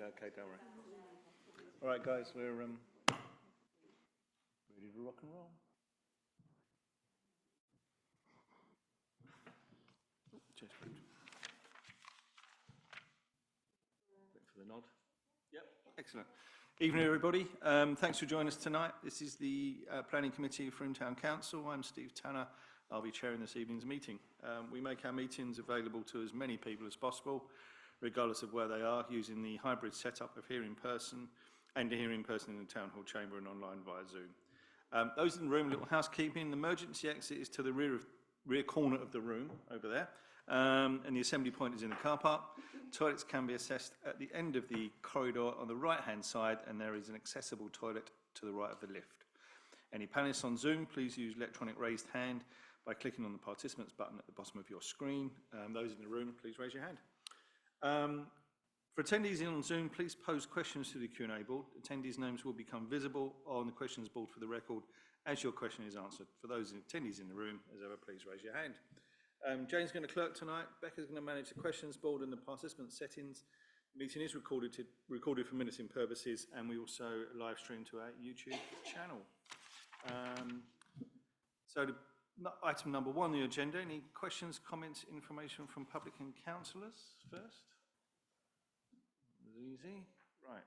Okay, don't worry. All right, guys, we're ready to rock and roll. Cheers, Bruce. Wait for the nod. Yep, excellent. Evening, everybody. Thanks for joining us tonight. This is the Planning Committee of Frome Town Council. I'm Steve Tanner. I'll be chairing this evening's meeting. We make our meetings available to as many people as possible, regardless of where they are, using the hybrid setup of here in person and here in person in the Town Hall chamber and online via Zoom. Those in the room, little housekeeping, the emergency exit is to the rear corner of the room over there, and the assembly point is in the car park. Toilets can be accessed at the end of the corridor on the right-hand side, and there is an accessible toilet to the right of the lift. Any panelists on Zoom, please use electronic raised hand by clicking on the participants button at the bottom of your screen. Those in the room, please raise your hand. For attendees in on Zoom, please pose questions to the Q&A board. Attendees' names will become visible on the questions board for the record as your question is answered. For those attendees in the room, as ever, please raise your hand. Jane's going to clerk tonight. Becca's going to manage the questions board and the participant settings. The meeting is recorded for minuting purposes, and we also live stream to our YouTube channel. Item number 1 on the agenda. Any questions, comments, information from public and councillors first? Easy, right.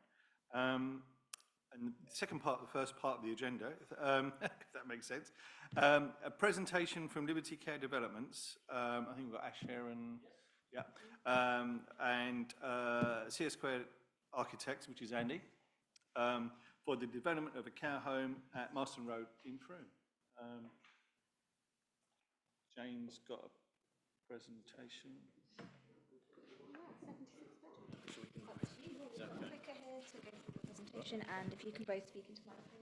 And the second part, the first part of the agenda, if that makes sense. A presentation from Liberty Care Developments. I think we've got Ash here and yes. And CS Squared Architects, which is Andy, for the development of a care home at Marston Road in Frome. Jane's got a presentation. Clicker here to go through the presentation, and if you can both speak into microphone.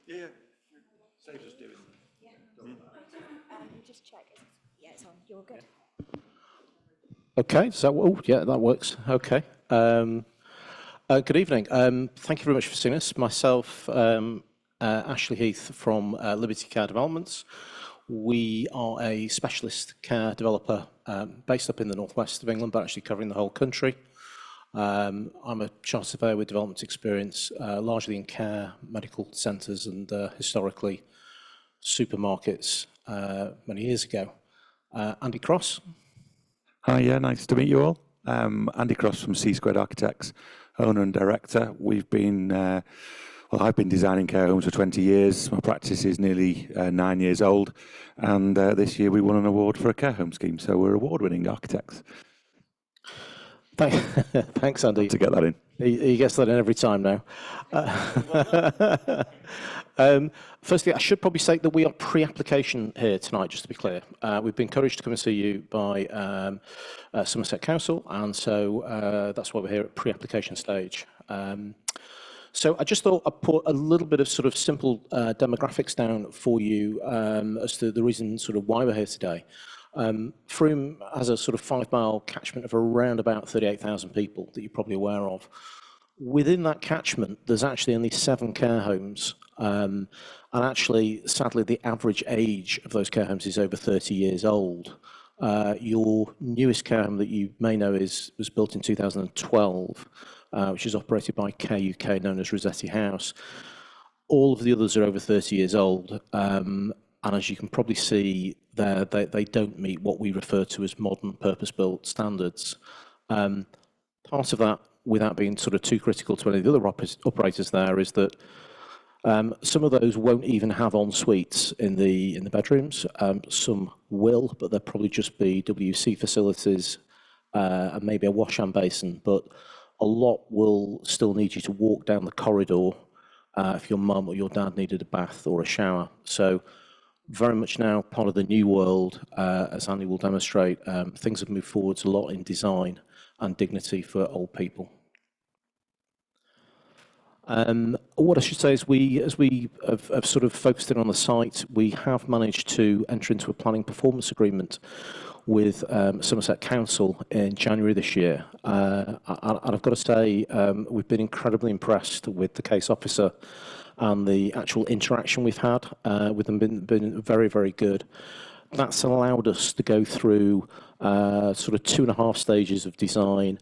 Yeah. Saves us doing. Yeah. Just check. Yeah, it's on. You're good. Okay. So, oh yeah, that works. Okay. Good evening. Thank you very much for seeing us. Myself, Ashley Heath from Liberty Care Developments. We are a specialist care developer based up in the northwest of England, but actually covering the whole country. I'm a chartered surveyor with development experience, largely in care, medical centres and historically supermarkets many years ago. Andy Cross. Hi, yeah, nice to meet you all. Andy Cross from C Squared Architects, owner and director. We've been well, I've been designing care homes for 20 years. My practice is nearly 9 years old. And this year we won an award for a care home scheme. So we're award-winning architects. Thanks, Andy. To get that in. He gets that in every time now. Firstly, I should probably say that we are pre-application here tonight, just to be clear. We've been encouraged to come and see you by Somerset Council, and so that's why we're here at pre-application stage. So I just thought I'd put a little bit of sort of simple demographics down for you as to the reason sort of why we're here today. Frome has a sort of 5-mile catchment of around about 38,000 people that you're probably aware of. Within that catchment, there's actually only 7 care homes. And actually, sadly, the average age of those care homes is over 30 years old. Your newest care home that you may know was built in 2012. Which is operated by Care UK, known as Rossetti House. All of the others are over 30 years old, and as you can probably see there, they don't meet what we refer to as modern purpose-built standards. Part of that, without being sort of too critical to any of the other operators there, is that some of those won't even have en suites in the bedrooms. Some will, but they'll probably just be WC facilities and maybe a wash and basin. But a lot will still need you to walk down the corridor if your mum or your dad needed a bath or a shower. So very much now part of the new world, as Andy will demonstrate, things have moved forwards a lot in design and dignity for old people. What I should say is as we have sort of focused in on the site, we have managed to enter into a planning performance agreement with Somerset Council in January this year. And I've got to say, we've been incredibly impressed with the case officer and the actual interaction we've had with them, been very, very good. that's allowed us to go through sort of 2.5 stages of design,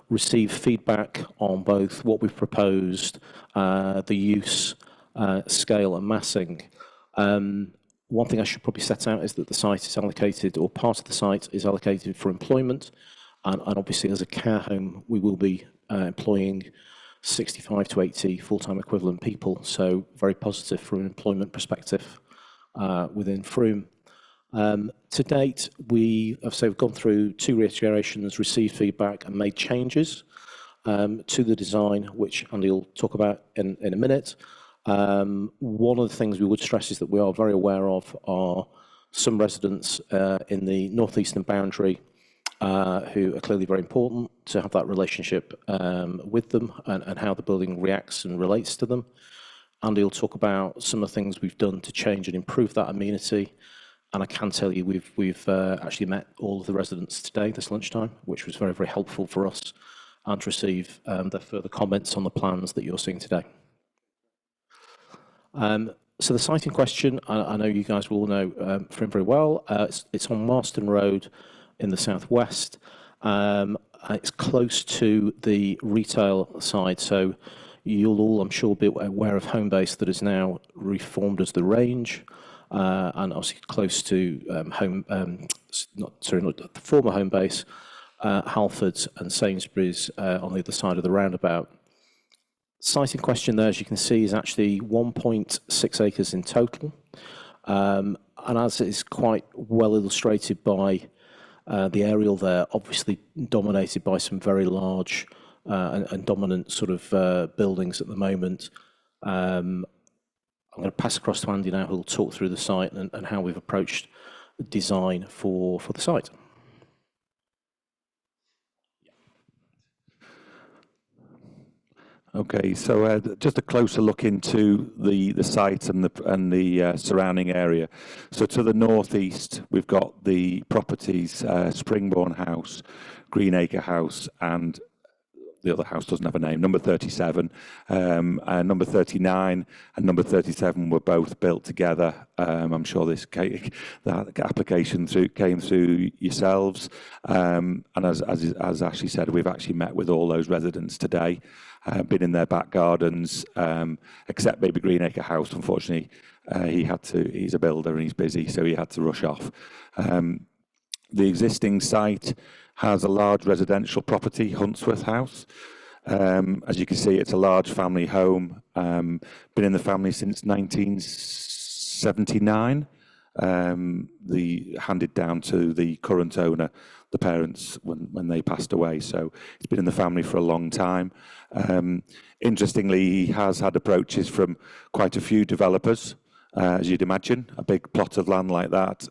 receive feedback on both what we've proposed, the use, scale and massing. One thing I should probably set out is that the site is allocated, or part of the site is allocated for employment, and obviously as a care home we will be employing 65 to 80 full-time equivalent people, so very positive from an employment perspective within Frome. To date, we've gone through 2 reiterations, received feedback and made changes to the design, which Andy will talk about in a minute. One of the things we would stress is that we are very aware of are some residents in the northeastern boundary who are clearly very important to have that relationship with them and how the building reacts and relates to them. Andy will talk about some of the things we've done to change and improve that amenity. And I can tell you we've actually met all of the residents today, this lunchtime, which was very, very helpful for us, and to receive their further comments on the plans that you're seeing today. So the site in question, I know you guys will all know Frome very well. It's on Marston Road in the southwest. It's close to the retail side, so you'll all, I'm sure, be aware of Homebase that is now reformed as the Range, and obviously close to not the former Homebase, Halfords and Sainsbury's on the other side of the roundabout. Site in question there, as you can see, is actually 1.6 acres in total, and as is quite well illustrated by the aerial there, obviously dominated by some very large and dominant sort of buildings at the moment. I'm going to pass across to Andy now, who will talk through the site and how we've approached the design for the site. Okay, so just a closer look into the site and the surrounding area. So to the northeast, we've got the properties Springbourne House, Greenacre House, and the other house doesn't have a name, number 37, number 39 and number 37 were both built together. I'm sure that application came through yourselves, and as Ashley said, we've actually met with all those residents today, been in their back gardens, except maybe Greenacre House. Unfortunately, he's a builder and he's busy, so he had to rush off. The existing site has a large residential property, Huntsworth House. As you can see, it's a large family home, been in the family since 1979, handed down to the current owner, the parents, when they passed away. So it's been in the family for a long time. Interestingly, he has had approaches from quite a few developers. As you'd imagine, a big plot of land like that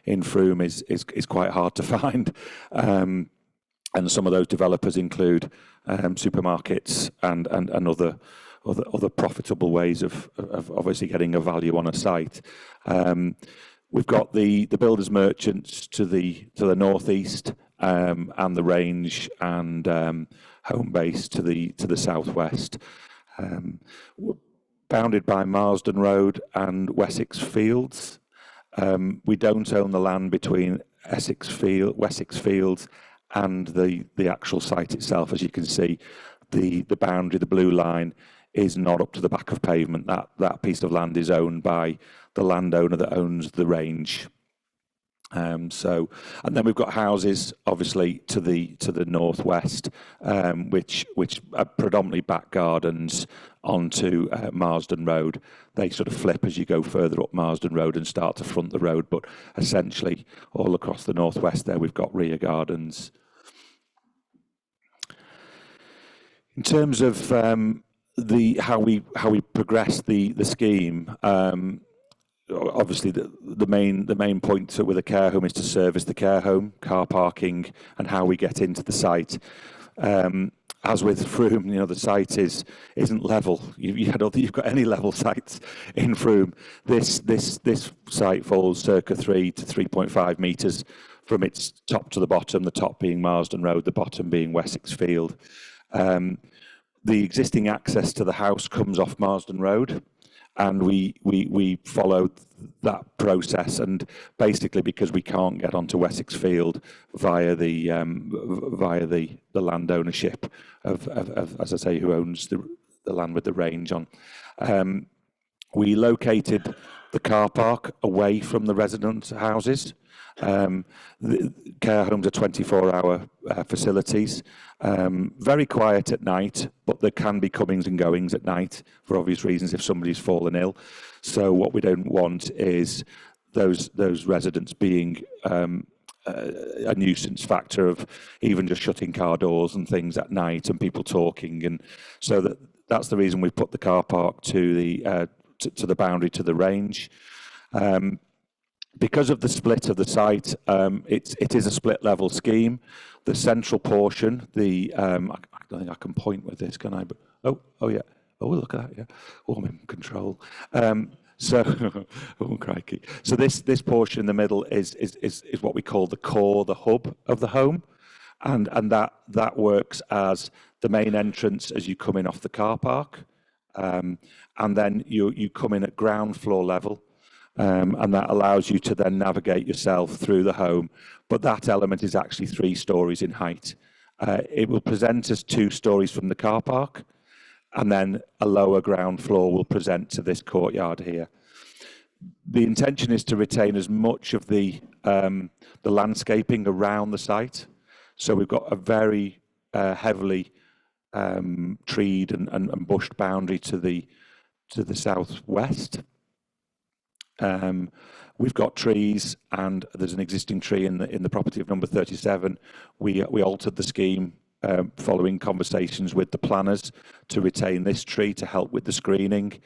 in Frome is quite hard to find. And some of those developers include supermarkets and other profitable ways of obviously getting a value on a site. We've got the builders merchants to the northeast, and the Range and Homebase to the southwest. Bounded by Marsden Road and Wessex Fields. We don't own the land between Wessex Fields and the actual site itself. As you can see, the boundary, the blue line, is not up to the back of pavement. That piece of land is owned by the landowner that owns the Range. And then we've got houses, obviously, to the northwest, which are predominantly back gardens onto Marsden Road. They sort of flip as you go further up Marsden Road and start to front the road, but essentially all across the northwest there we've got rear gardens. In terms of how we progress the scheme, obviously the main point with a care home is to service the care home, car parking, and how we get into the site. As with Frome, the site isn't level. You've got any level sites in Frome. This site falls circa 3 to 3.5 metres from its top to the bottom. The top being Marsden Road, the bottom being Wessex Field. The existing access to the house comes off Marsden Road, and we followed that process, and basically because we can't get onto Wessex Field via the land ownership of as I say, who owns the land with the range on, we located the car park away from the residence houses. The care homes are 24-hour facilities, very quiet at night, but there can be comings and goings at night for obvious reasons if somebody's fallen ill. So what we don't want is those residents being a nuisance factor of even just shutting car doors and things at night and people talking, and so that's the reason we put the car park to the boundary to the range. Because of the split of the site, it is a split level scheme. The central portion, I don't think I can point with this, can I? But oh yeah. Oh, look at that, yeah. Oh, I'm in control. So, oh crikey. So this portion in the middle is what we call the core, the hub of the home, and that works as the main entrance as you come in off the car park, and then you come in at ground floor level. And that allows you to then navigate yourself through the home. But that element is actually 3 stories in height. It will present as 2 stories from the car park, and then a lower ground floor will present to this courtyard here. The intention is to retain as much of the landscaping around the site. So we've got a very heavily treed and bushed boundary to the southwest. We've got trees, and there's an existing tree in the property of number 37. We altered the scheme following conversations with the planners to retain this tree to help with the screening.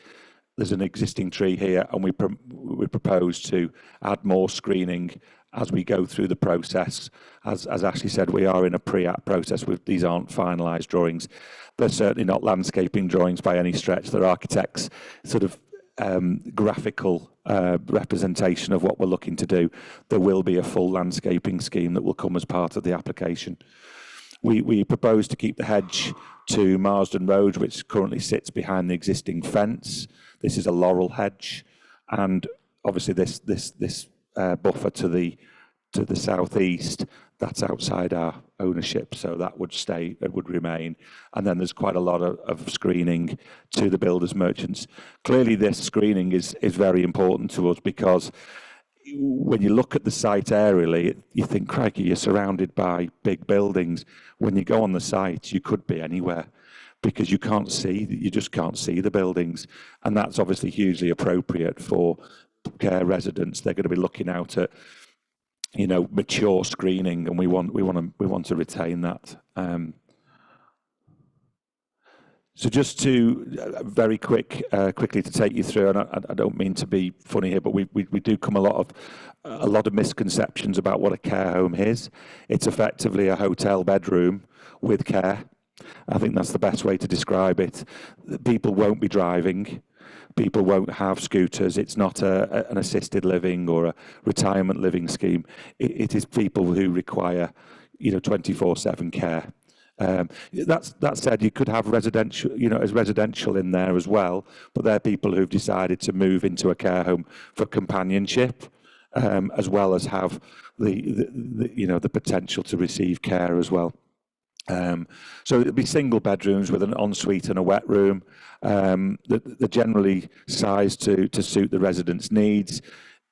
There's an existing tree here, and we propose to add more screening as we go through the process. As Ashley said, we are in a pre-app process. These aren't finalised drawings. They're certainly not landscaping drawings by any stretch. They're architects' sort of graphical representation of what we're looking to do. There will be a full landscaping scheme that will come as part of the application. We propose to keep the hedge to Marsden Road, which currently sits behind the existing fence. This is a laurel hedge, and obviously this buffer to the southeast, that's outside our ownership, so that would stay, it would remain. And then there's quite a lot of screening to the builders merchants. Clearly this screening is very important to us, because when you look at the site aerially, you think, crikey, you're surrounded by big buildings. When you go on the site, you could be anywhere, because you just can't see the buildings. And that's obviously hugely appropriate for care residents. They're going to be looking out at, mature screening, and we want to retain that. So just to very quickly to take you through, and I don't mean to be funny here, but we do come a lot of misconceptions about what a care home is. It's effectively a hotel bedroom with care. I think that's the best way to describe it. People won't be driving. People won't have scooters. It's not an assisted living or a retirement living scheme. It is people who require, 24/7 care. That said, you could have residential, as residential in there as well, but they're people who've decided to move into a care home for companionship, as well as have the potential to receive care as well. So it'll be single bedrooms with an ensuite and a wet room. They're generally sized to suit the residents' needs.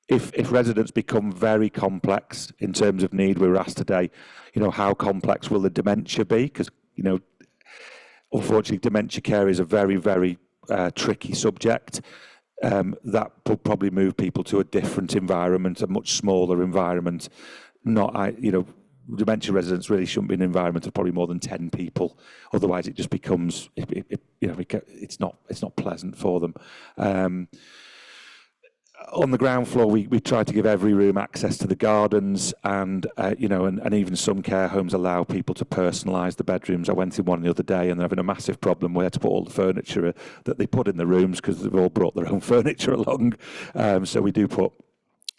If residents become very complex in terms of need, we were asked today, how complex will the dementia be? Because, unfortunately, dementia care is a very, very tricky subject. That will probably move people to a different environment, a much smaller environment. Dementia residents really shouldn't be in an environment of probably more than 10 people. Otherwise, it just becomes, it's not pleasant for them. On the ground floor, we try to give every room access to the gardens, and even some care homes allow people to personalise the bedrooms. I went in one the other day, and they're having a massive problem where to put all the furniture that they put in the rooms, because they've all brought their own furniture along. So we do put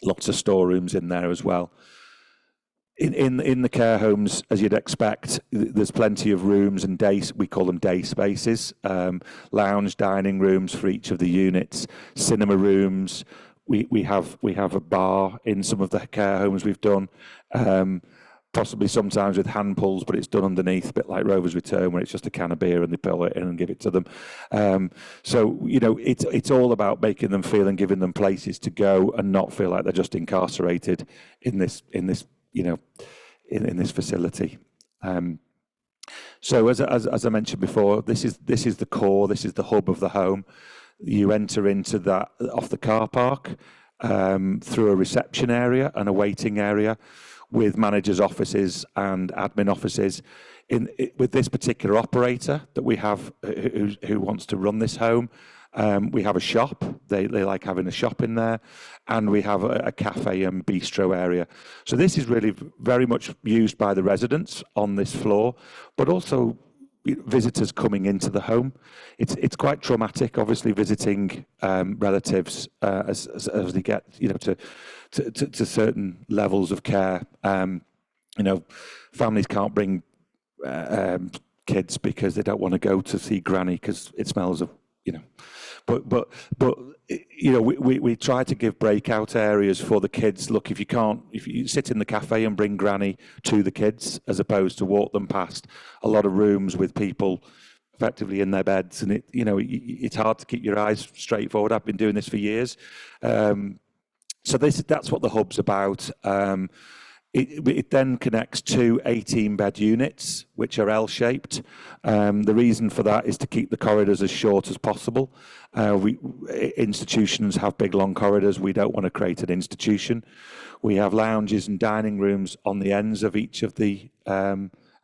lots of storerooms in there as well. In the care homes, as you'd expect, there's plenty of rooms and we call them day spaces, lounge, dining rooms for each of the units, cinema rooms. We have a bar in some of the care homes we've done, possibly sometimes with hand pulls, but it's done underneath, a bit like Rover's Return, where it's just a can of beer and they pull it in and give it to them. So it's all about making them feel and giving them places to go and not feel like they're just incarcerated in this facility. So as I mentioned before, this is the core, this is the hub of the home. You enter into that off the car park through a reception area and a waiting area with managers' offices and admin offices. With this particular operator that we have who wants to run this home, we have a shop. They like having a shop in there, and we have a cafe and bistro area. So this is really very much used by the residents on this floor, but also visitors coming into the home. It's quite traumatic, obviously, visiting relatives as they get to certain levels of care. Families can't bring kids because they don't want to go to see granny because it smells of but we try to give breakout areas for the kids. Look, if you sit in the cafe and bring granny to the kids as opposed to walk them past a lot of rooms with people effectively in their beds, and it's hard to keep your eyes straight forward. I've been doing this for years. So that's what the hub's about. It then connects to 18-bed units, which are L-shaped. The reason for that is to keep the corridors as short as possible. Institutions have big, long corridors. We don't want to create an institution. We have lounges and dining rooms on the ends of each of the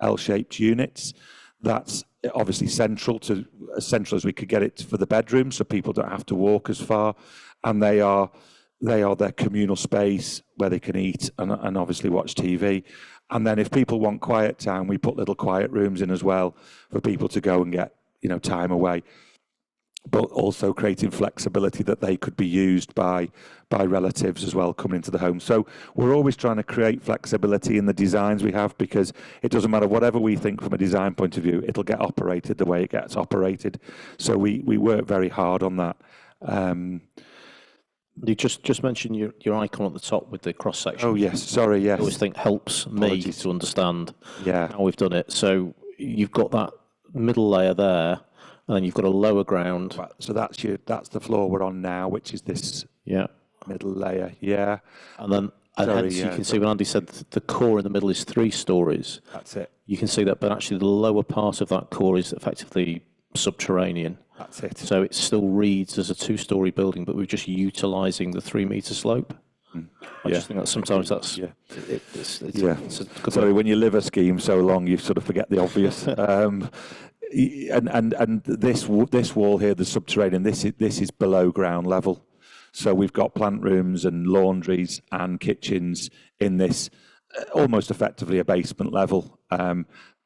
L-shaped units. That's obviously as central as we could get it for the bedrooms, so people don't have to walk as far. And they are their communal space where they can eat and obviously watch TV. And then if people want quiet time, we put little quiet rooms in as well for people to go and get time away, but also creating flexibility that they could be used by relatives as well coming into the home. So we're always trying to create flexibility in the designs we have, because it doesn't matter whatever we think from a design point of view, it'll get operated the way it gets operated. So we work very hard on that. You just mentioned your icon at the top with the cross section. Oh yes, sorry, yes. I always think helps Apologies. me to understand Yeah. how we've done it. So you've got that middle layer there, and then you've got a lower ground. Right, so that's the floor we're on now, which is this middle layer. Yeah. And then hence you can see when Andy said the core in the middle is 3 stories. That's it. You can see that, but actually the lower part of that core is effectively subterranean. That's it. So it still reads as a 2-story building, but we're just utilising the 3-metre slope. I just think that sometimes that's it's a good Sorry, when you live a scheme so long, you sort of forget the obvious. And this wall here, the subterranean, this is below ground level. So we've got plant rooms and laundries and kitchens in this, almost effectively a basement level.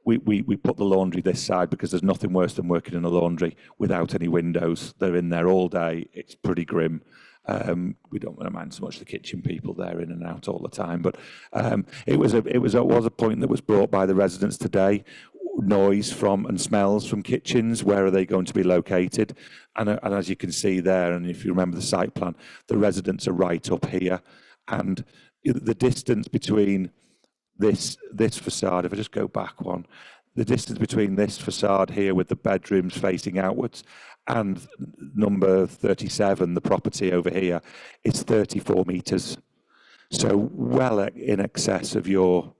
We put the laundry this side because there's nothing worse than working in a laundry without any windows. They're in there all day. It's pretty grim. We don't mind so much the kitchen people there in and out all the time. But it was a point that was brought by the residents today. Noise from and smells from kitchens. Where are they going to be located? And as you can see there, and if you remember the site plan, the residents are right up here, and the distance between this facade, if I just go back one, the distance between this facade here with the bedrooms facing outwards and number 37, the property over here, is 34 metres. So well in excess of your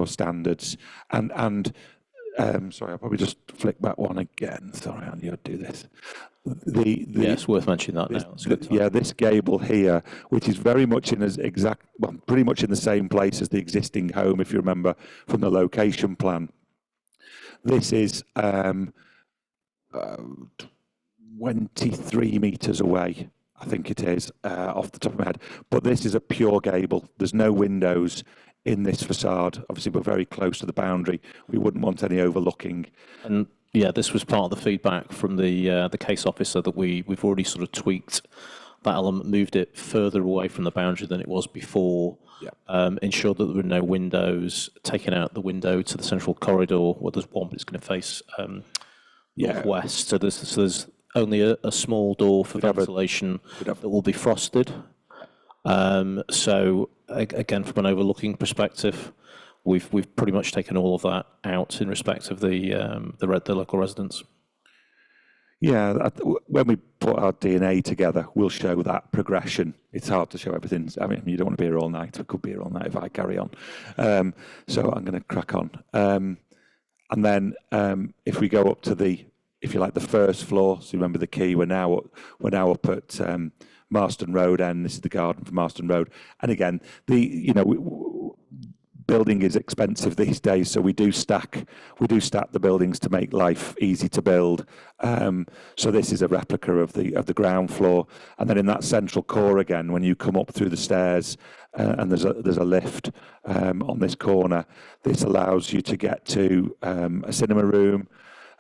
standards. And sorry, I'll probably just flick back one again. Sorry, Andy, I'll do this. it's worth mentioning that now. It's a good time. This gable here, which is very much pretty much in the same place as the existing home, if you remember from the location plan. This is 23 metres away, I think it is, off the top of my head. But this is a pure gable. There's no windows in this facade. Obviously, we're very close to the boundary. We wouldn't want any overlooking. And this was part of the feedback from the case officer that we've already sort of tweaked that element, moved it further away from the boundary than it was before, ensured that there were no windows, taken out the window to the central corridor, well, there's one, but it's going to face northwest. So there's only a small door for ventilation that will be frosted. So again, from an overlooking perspective, we've pretty much taken all of that out in respect of the local residents. Yeah, when we put our DNA together, we'll show that progression. It's hard to show everything. I mean, you don't want to be here all night. We could be here all night if I carry on. So I'm going to crack on. And then if we go up to if you like, the first floor, so remember the key, we're now up at Marston Road, and this is the garden for Marston Road. And again, building is expensive these days, so we do stack the buildings to make life easy to build. So this is a replica of the ground floor, and then in that central core again, when you come up through the stairs, and there's a lift on this corner, this allows you to get to a cinema room,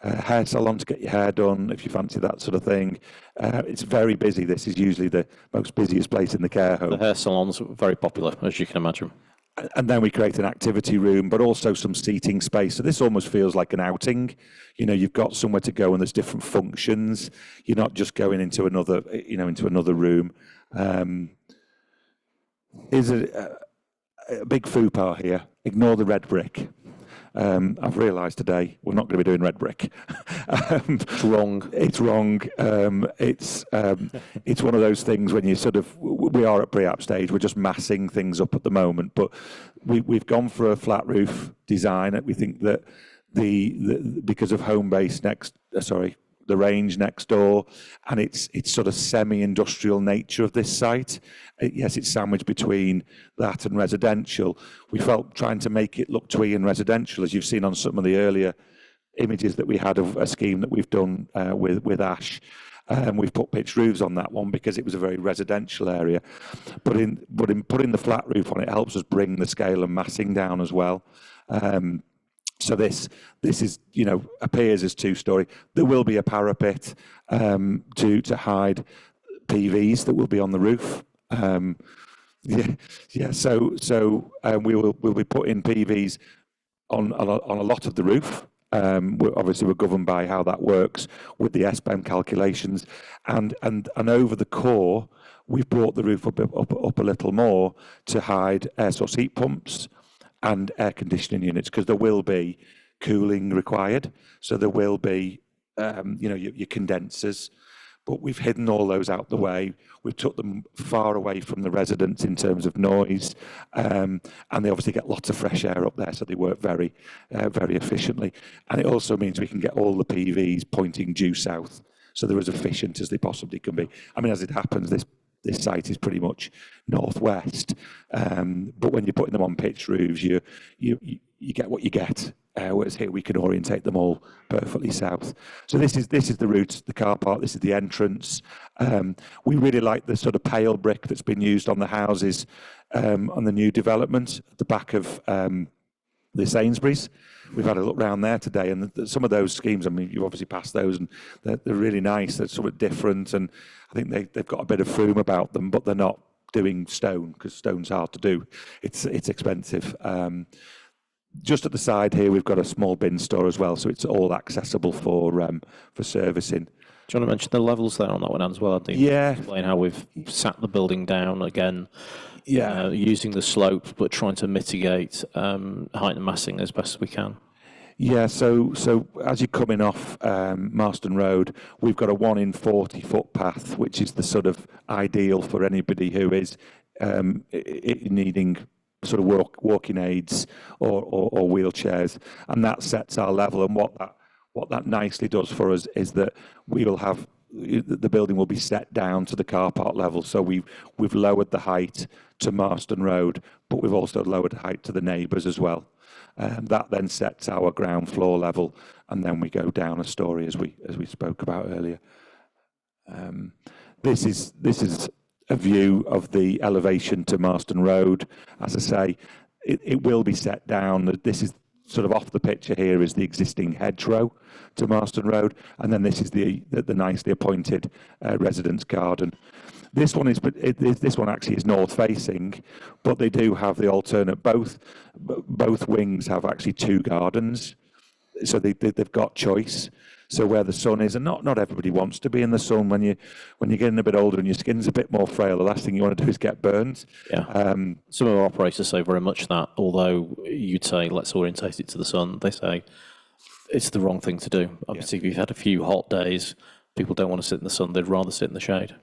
hair salon to get your hair done if you fancy that sort of thing. It's very busy. This is usually the most busiest place in the care home. The hair salon's very popular, as you can imagine. And then we create an activity room, but also some seating space. So this almost feels like an outing. You've got somewhere to go, and there's different functions. You're not just going into another room. Is a big faux pas here. Ignore the red brick. I've realised today we're not going to be doing red brick. It's wrong. It's wrong. It's one of those things when you we are at pre-app stage. We're just massing things up at the moment, but we've gone for a flat roof design. We think that because of the range next door, and its sort of semi-industrial nature of this site. Yes, it's sandwiched between that and residential. We felt trying to make it look twee and residential, as you've seen on some of the earlier images that we had of a scheme that we've done with Ash. We've put pitched roofs on that one because it was a very residential area. But in putting the flat roof on, it helps us bring the scale and massing down as well. So this is, appears as two-story. There will be a parapet to hide PVs that will be on the roof. So we'll be putting PVs on a lot of the roof. We're governed by how that works with the SBEM calculations, and over the core, we've brought the roof up a little more to hide air source heat pumps and air conditioning units, because there will be cooling required. So there will be, your condensers, but we've hidden all those out the way. We've took them far away from the residents in terms of noise, and they obviously get lots of fresh air up there, so they work very, very efficiently. And it also means we can get all the PVs pointing due south, so they're as efficient as they possibly can be. I mean, as it happens, this site is pretty much northwest, but when you're putting them on pitched roofs, you get what you get. Whereas here we can orientate them all perfectly south. So this is the route, the car park. This is the entrance. We really like the sort of pale brick that's been used on the houses on the new development at the back of the Sainsbury's. We've had a look round there today, and some of those schemes, I mean, you've obviously passed those, and they're really nice. They're sort of different, and I think they've got a bit of Frome about them, but they're not doing stone, because stone's hard to do. It's expensive. Just at the side here, we've got a small bin store as well, so it's all accessible for servicing. Do you want to mention the levels there on that one as well, Andy? Yeah. Explain how we've sat the building down again. Yeah. Using the slope, but trying to mitigate height and massing as best as we can. Yeah, so as you're coming off Marston Road, we've got a 1 in 40 footpath, which is the sort of ideal for anybody who is needing sort of walking aids or wheelchairs, and that sets our level. And what that nicely does for us is that we will have the building will be set down to the car park level. So we've lowered the height to Marston Road, but we've also lowered the height to the neighbours as well. That then sets our ground floor level, and then we go down a story as we spoke about earlier. This is a view of the elevation to Marston Road. As I say, it will be set down. This is sort of off the picture here is the existing hedgerow to Marston Road, and then this is the nicely appointed residence garden. This one is, but this one actually is north facing, but they do have the alternate. Both wings have actually two gardens, so they've got choice. So where the sun is, and not everybody wants to be in the sun when you're getting a bit older and your skin's a bit more frail. The last thing you want to do is get burned. Yeah. Some of our operators say very much that, although you'd say let's orientate it to the sun, they say it's the wrong thing to do. Obviously, if you've had a few hot days, people don't want to sit in the sun; they'd rather sit in the shade.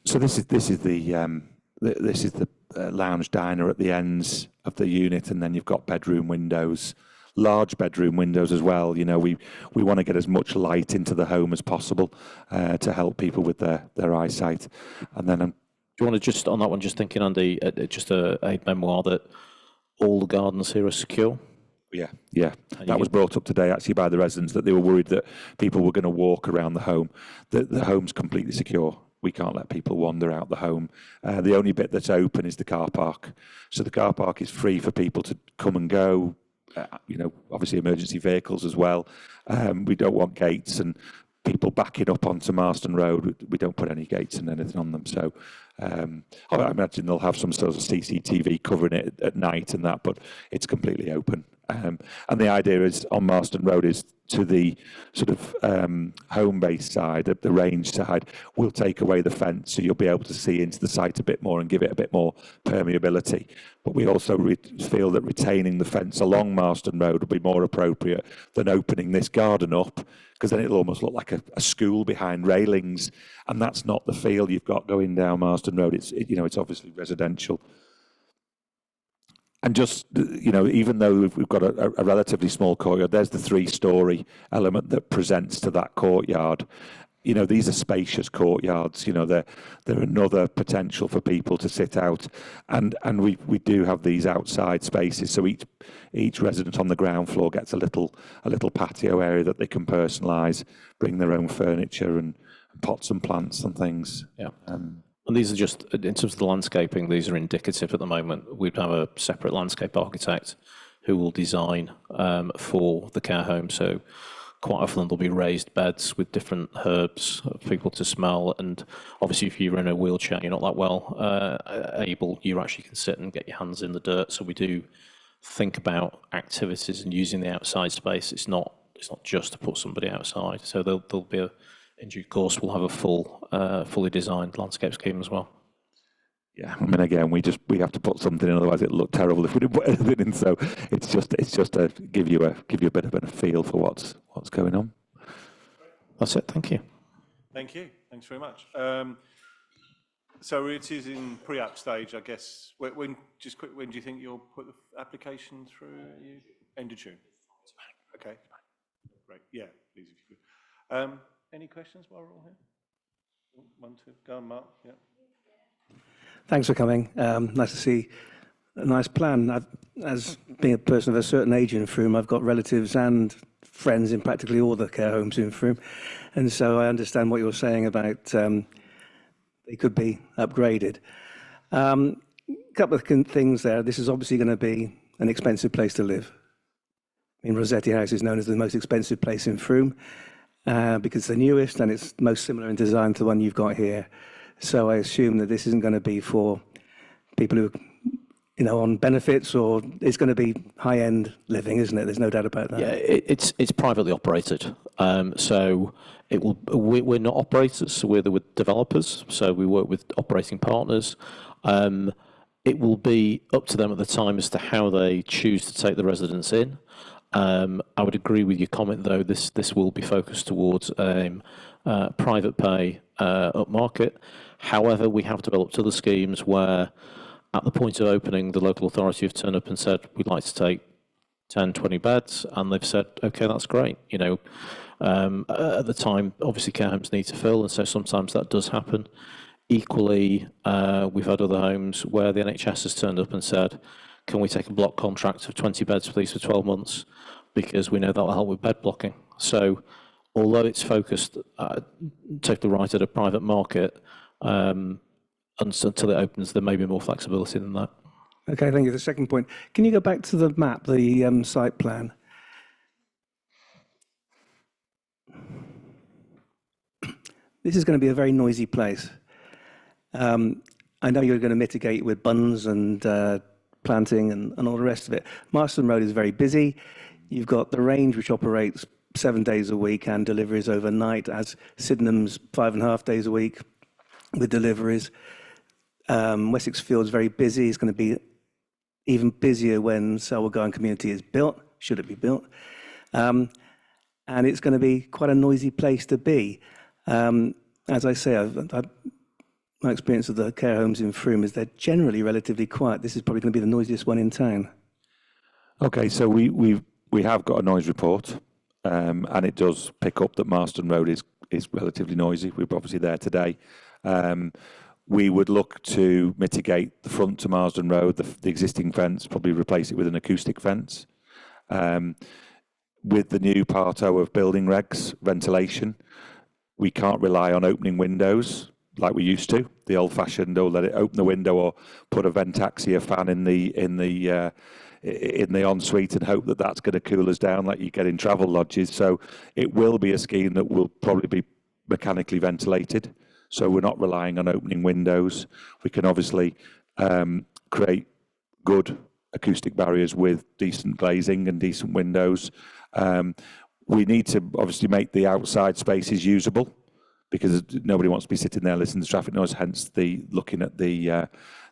So this is the lounge diner at the ends of the unit, and then you've got bedroom windows, large bedroom windows as well. You know, we want to get as much light into the home as possible to help people with their eyesight. And then do you want to just on that one, just thinking, Andy, just a memoir that all the gardens here are secure. Yeah. That was brought up today actually by the residents, that they were worried that people were going to walk around the home. The home's completely secure. We can't let people wander out the home. The only bit that's open is the car park. So the car park is free for people to come and go. Obviously emergency vehicles as well. We don't want gates and people backing up onto Marston Road. We don't put any gates and anything on them. So I imagine they'll have some sort of CCTV covering it at night and that, but it's completely open. And the idea is on Marston Road is to the sort of home base side, the range side, we'll take away the fence so you'll be able to see into the site a bit more and give it a bit more permeability. But we also feel that retaining the fence along Marston Road will be more appropriate than opening this garden up, because then it'll almost look like a school behind railings, and that's not the feel you've got going down Marston Road. It's obviously residential. And just, even though we've got a relatively small courtyard, there's the 3-story element that presents to that courtyard. These are spacious courtyards. They're another potential for people to sit out, and we do have these outside spaces. So each resident on the ground floor gets a little patio area that they can personalise, bring their own furniture and pots and plants and things. Yeah. And these are just, in terms of the landscaping, these are indicative at the moment. We'd have a separate landscape architect who will design for the care home. So quite often there'll be raised beds with different herbs for people to smell. And obviously if you're in a wheelchair, you're not that well able, you actually can sit and get your hands in the dirt. So we do think about activities and using the outside space. It's not just to put somebody outside. So there'll be in due course, we'll have a fully designed landscape scheme as well. Yeah, I mean, again, we have to put something in, otherwise it'll look terrible if we didn't put anything in. So it's just to give you a bit of a feel for what's going on. That's it. Thank you. Thank you. Thanks very much. So it is in pre-app stage, I guess. When do you think you'll put the application through? End of June. Okay. Great. Yeah, please, if you could. Any questions while we're all here? One, two, go on, Mark. Yeah. Thanks for coming. Nice to see a nice plan. As being a person of a certain age in Frome, I've got relatives and friends in practically all the care homes in Frome. And so I understand what you're saying about they could be upgraded. A couple of things there. This is obviously going to be an expensive place to live. I mean, Rossetti House is known as the most expensive place in Frome. Because it's the newest and it's most similar in design to the one you've got here. So I assume that this isn't going to be for people who, on benefits, or it's going to be high-end living, isn't it? There's no doubt about that. Yeah, it's privately operated. So it will. We're not operators, so we're the developers. So we work with operating partners. It will be up to them at the time as to how they choose to take the residents in. I would agree with your comment, though. This will be focused towards private pay upmarket. However, we have developed other schemes where, at the point of opening, the local authority have turned up and said, we'd like to take 10, 20 beds, and they've said, okay, that's great. At the time, obviously, care homes need to fill, and so sometimes that does happen. Equally, we've had other homes where the NHS has turned up and said, can we take a block contract of 20 beds, please, for 12 months? Because we know that will help with bed blocking. So although it's focused totally right at a private market, until it opens, there may be more flexibility than that. Okay, thank you. The second point, can you go back to the map, the site plan? this is going to be a very noisy place. I know you're going to mitigate with bunds and planting and all the rest of it. Marston Road is very busy. You've got the range, which operates 7 days a week and deliveries overnight, as Sydenham's 5.5 days a week with deliveries. Wessex Field's very busy. It's going to be even busier when Selwood Garden Community is built, should it be built. And it's going to be quite a noisy place to be. As I say, my experience of the care homes in Frome is they're generally relatively quiet. This is probably going to be the noisiest one in town. Okay, so we have got a noise report, and it does pick up that Marston Road is relatively noisy. We're obviously there today. We would look to mitigate the front to Marsden Road, the existing fence, probably replace it with an acoustic fence. With the new part O of building regs, ventilation, we can't rely on opening windows like we used to. The old-fashioned, oh, let it open the window or put a Ventaxia fan in the ensuite and hope that that's going to cool us down like you get in travel lodges. So it will be a scheme that will probably be mechanically ventilated. So we're not relying on opening windows. We can obviously create good acoustic barriers with decent glazing and decent windows. We need to obviously make the outside spaces usable, because nobody wants to be sitting there listening to traffic noise, hence looking at the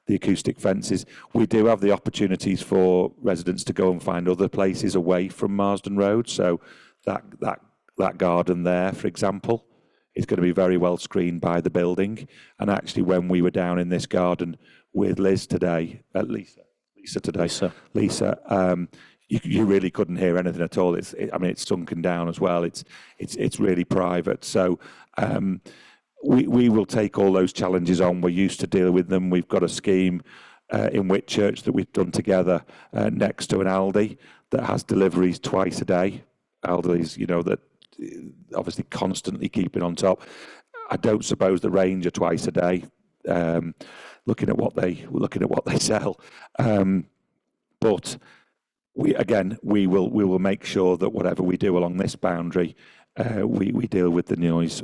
acoustic fences. We do have the opportunities for residents to go and find other places away from Marsden Road. So that garden there, for example, is going to be very well screened by the building. And actually, when we were down in this garden with Liz today, Lisa, you really couldn't hear anything at all. It's sunken down as well. It's really private. So we will take all those challenges on. We're used to deal with them. We've got a scheme in Whitchurch that we've done together next to an Aldi that has deliveries twice a day. Aldi's, that obviously constantly keeping on top. I don't suppose the range are twice a day. Looking at what they sell, but we will make sure that whatever we do along this boundary, we deal with the noise.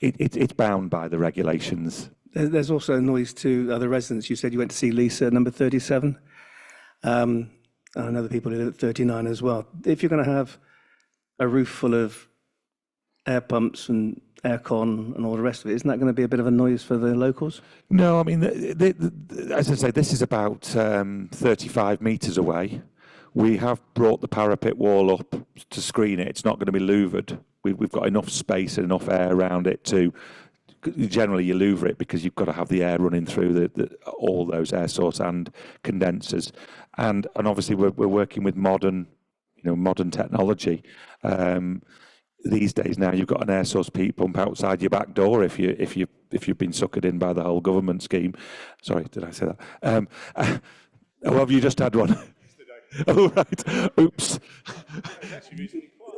It's bound by the regulations. There's also noise to other residents. You said you went to see Lisa, number 37. And I know the people who live at 39 as well. If you're going to have a roof full of air pumps and aircon and all the rest of it, isn't that going to be a bit of a noise for the locals? No, I mean, as I say, this is about 35 metres away. We have brought the parapet wall up to screen it. It's not going to be louvered. We've got enough space and enough air around it to, generally you louver it because you've got to have the air running through all those air source and condensers. And obviously we're working with modern technology. These days now, you've got an air source heat pump outside your back door if you've been suckered in by the whole government scheme. Sorry, did I say that? Oh, have you just had one? Oh, right. Oops.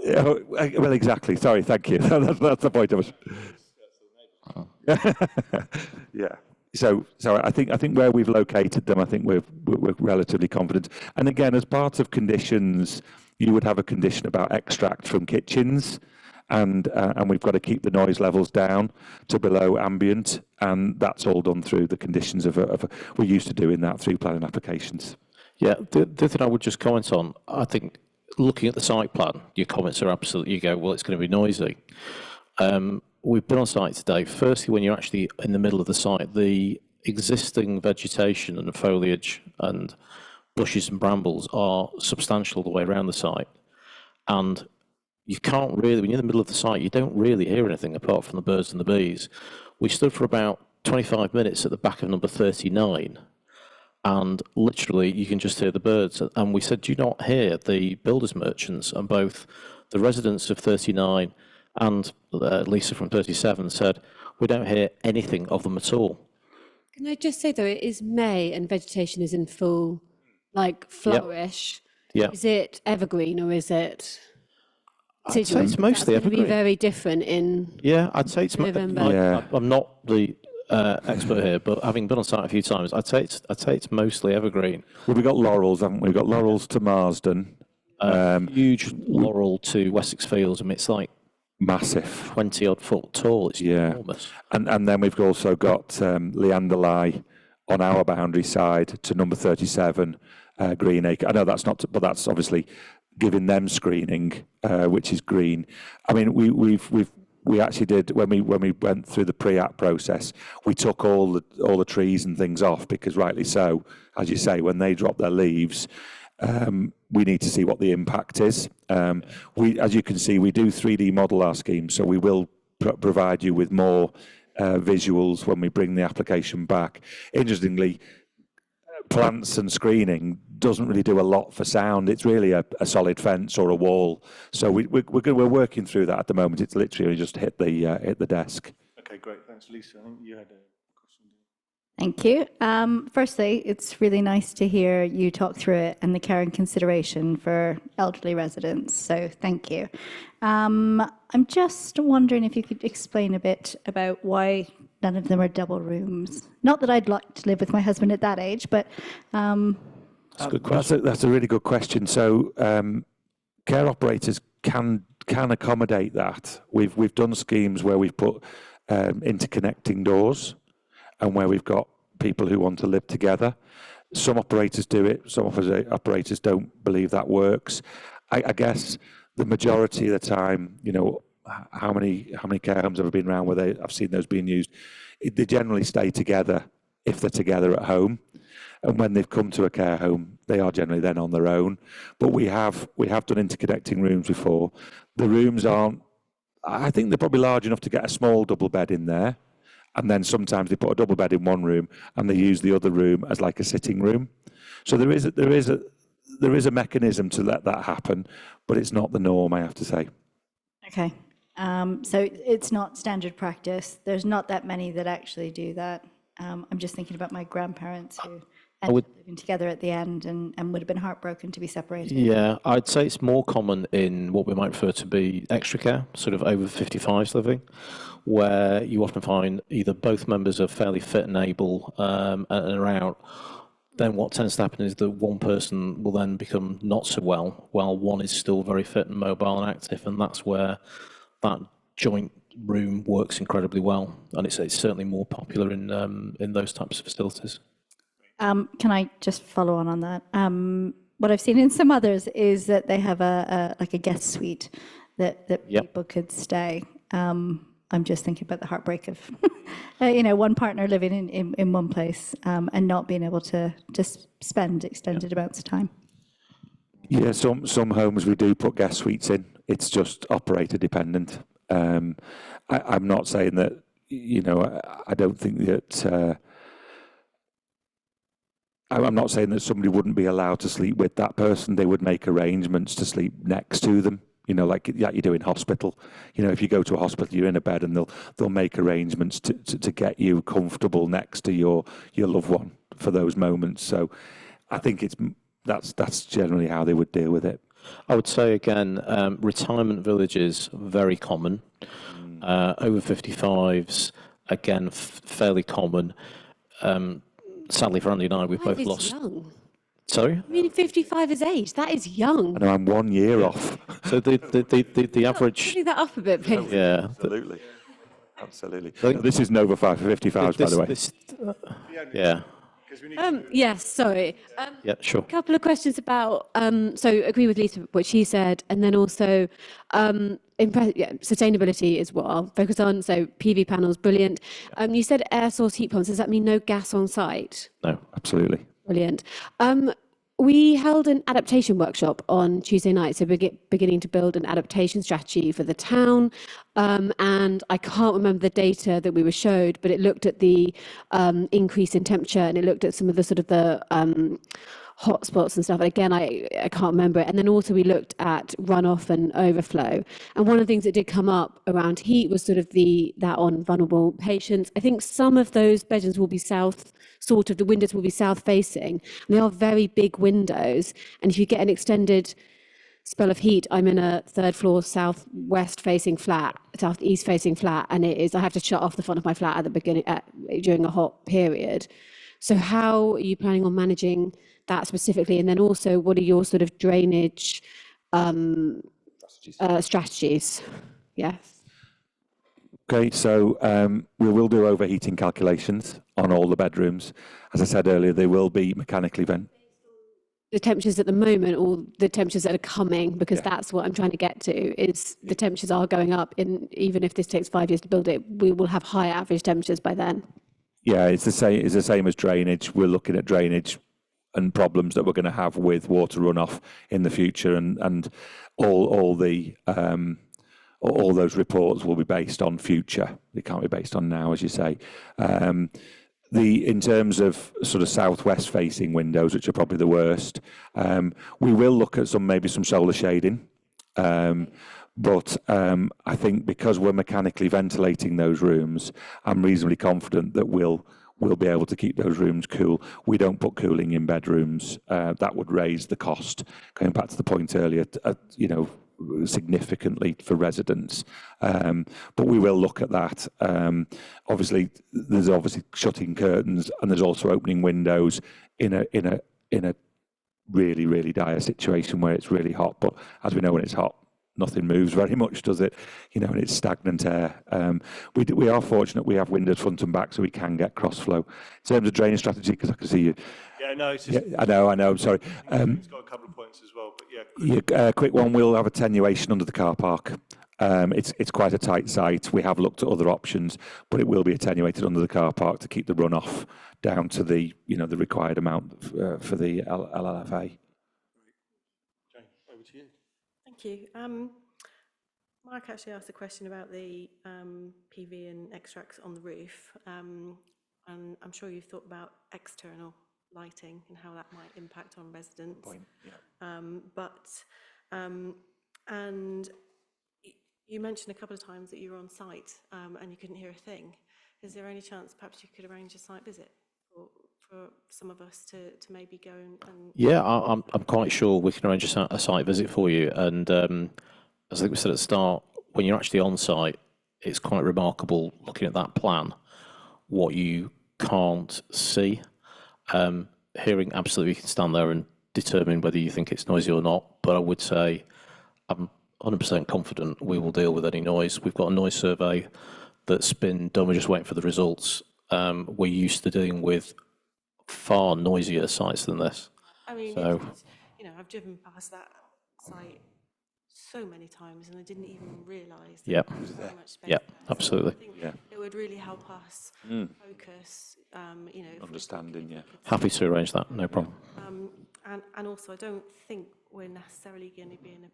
Yeah, well, exactly. Sorry, thank you. That's the point of it. Yeah. So I think where we've located them, I think we're relatively confident. And again, as part of conditions, you would have a condition about extract from kitchens, and we've got to keep the noise levels down to below ambient, and that's all done through the conditions we're used to doing that through planning applications. Yeah, the thing I would just comment on, I think looking at the site plan, your comments are absolutely, you go, well, it's going to be noisy. We've been on site today. Firstly, when you're actually in the middle of the site, the existing vegetation and foliage and bushes and brambles are substantial the way around the site. And you can't really, when you're in the middle of the site, you don't really hear anything apart from the birds and the bees. We stood for about 25 minutes at the back of number 39. And literally, you can just hear the birds. And we said, do you not hear the builders merchants? And both the residents of 39 and Lisa from 37 said, we don't hear anything of them at all. Can I just say, though, it is May and vegetation is in full, flourish. Yeah. Is it evergreen or is it... I'd say it's mostly evergreen. Be very different in... Yeah, I'd say it's... November. I'm not the... expert here, but having been on site a few times, I'd say it's mostly evergreen. Well, we've got laurels, haven't we? We've got laurels to Marsden. Huge laurel to Wessex Fields. I mean, it's like massive. 20-odd foot tall. It's Yeah. enormous. And then we've also got Leander Lie on our boundary side to number 37, Greenacre. I know that's not, but that's obviously giving them screening, which is green. I mean, we actually did when we went through the pre-app process. We took all the trees and things off because, rightly so, as you say, when they drop their leaves, we need to see what the impact is. As you can see, we do 3D model our scheme, so we will provide you with more visuals when we bring the application back. Interestingly, plants and screening doesn't really do a lot for sound. It's really a solid fence or a wall. So we're working through that at the moment. It's literally just hit the desk. Okay, great. Thanks, Lisa. I think you had a question. Thank you. Firstly, it's really nice to hear you talk through it and the care and consideration for elderly residents. So thank you. I'm just wondering if you could explain a bit about why none of them are double rooms. Not that I'd like to live with my husband at that age, but That's a good question. That's a really good question. So care operators can accommodate that. We've done schemes where we've put interconnecting doors, and where we've got people who want to live together. Some operators do it. Some operators don't believe that works. I guess the majority of the time, you know, how many care homes have been around where I've seen those being used? They generally stay together if they're together at home. And when they've come to a care home, they are generally then on their own. But we have done interconnecting rooms before. The rooms aren't, I think they're probably large enough to get a small double bed in there. And then sometimes they put a double bed in one room and they use the other room as like a sitting room. So there is a mechanism to let that happen, but it's not the norm, I have to say. okay. So it's not standard practice. There's not that many that actually do that. I'm just thinking about my grandparents who ended up living together at the end and would have been heartbroken to be separated. Yeah, I'd say it's more common in what we might refer to be extra care, sort of over 55s living, where you often find either both members are fairly fit and able and are out. Then what tends to happen is that one person will then become not so well, while one is still very fit and mobile and active, and that's where that joint room works incredibly well, and it's certainly more popular in those types of facilities. Can I just follow on that? What I've seen in some others is that they have like a guest suite that Yep. people could stay. I'm just thinking about the heartbreak of, you know, one partner living in one place and not being able to just spend extended amounts of time. Yeah, some homes we do put guest suites in. It's just operator dependent. I'm not saying that, you know, I don't think that, I'm not saying that somebody wouldn't be allowed to sleep with that person. They would make arrangements to sleep next to them, you know, like you do in hospital. You know, if you go to a hospital, you're in a bed and they'll make arrangements to get you comfortable next to your loved one for those moments. So I think that's generally how they would deal with it. I would say again, retirement villages, very common. Over 55s, again, fairly common. Sadly for Andy and I, we've both That is lost. young. Sorry? I mean, 55 is age. That is young. I know I'm 1 year off. So the average, Putting that up a bit, please. yeah. Absolutely. Absolutely. This is Nova 5 for 55s, by the way. Yeah, Yes, sorry. yeah, sure. Couple of questions about, so agree with Lisa, what she said, and then also sustainability is what I'll focus on. So PV panels, brilliant. You said air source heat pumps. Does that mean no gas on site? No, absolutely. Brilliant. We held an adaptation workshop on Tuesday night, so we're beginning to build an adaptation strategy for the town. And I can't remember the data that we were showed, but it looked at the increase in temperature and it looked at some of the sort of the hotspots and stuff. And again, I can't remember it. And then also we looked at runoff and overflow. And one of the things that did come up around heat was sort of that on vulnerable patients. I think some of those bedrooms will be the windows will be south facing. And they are very big windows. And if you get an extended spell of heat, I'm in a third floor southwest facing flat, southeast facing flat, and I have to shut off the front of my flat at the beginning during a hot period. So how are you planning on managing that specifically? And then also, what are your sort of drainage strategies? yes. Okay, so we will do overheating calculations on all the bedrooms. As I said earlier, they will be mechanically ventilated. The temperatures at the moment, or the temperatures that are coming, because that's what I'm trying to get to, is the temperatures are going up. And even if this takes 5 years to build it, we will have higher average temperatures by then. Yeah, it's the same. It's the same as drainage. We're looking at drainage and problems that we're going to have with water runoff in the future, and all those reports will be based on future. They can't be based on now, as you say. In terms of sort of southwest facing windows, which are probably the worst, we will look at maybe some solar shading. But I think because we're mechanically ventilating those rooms, I'm reasonably confident that we'll be able to keep those rooms cool. We don't put cooling in bedrooms. That would raise the cost. Going back to the point earlier, significantly for residents. But we will look at that. Obviously, there's shutting curtains, and there's also opening windows in a really, really dire situation where it's really hot. But as we know, when it's hot, nothing moves very much, does it? And it's stagnant air. We are fortunate we have windows front and back, so we can get cross flow. In terms of drainage strategy, because I can see you. Yeah, no, it's just... I know, I'm sorry. It's got a couple of points as well, but yeah. Quick one, we'll have attenuation under the car park. It's quite a tight site. We have looked at other options, but it will be attenuated under the car park to keep the runoff down to the required amount for the LLFA. Jane, over to you. Thank you. Mark actually asked a question about the PV and extracts on the roof, and I'm sure you've thought about external lighting and how that might impact on residents. Point, yeah. And you mentioned a couple of times that you were on site and you couldn't hear a thing. Is there any chance perhaps you could arrange a site visit for some of us to maybe go and... Yeah, I'm quite sure we can arrange a site visit for you. And as I think we said at the start, when you're actually on site, it's quite remarkable looking at that plan, what you can't see. Hearing, absolutely, you can stand there and determine whether you think it's noisy or not. But I would say I'm 100% confident we will deal with any noise. We've got a noise survey that's been done. We're just waiting for the results. We're used to dealing with far noisier sites than this. I mean, So, I've driven past that site so many times and I didn't even realise Yeah. there was so much space. Yeah, there. absolutely. So I think it would really help us focus, if Understanding, yeah. Happy to arrange that, no problem. and also I don't think we're necessarily going to be in a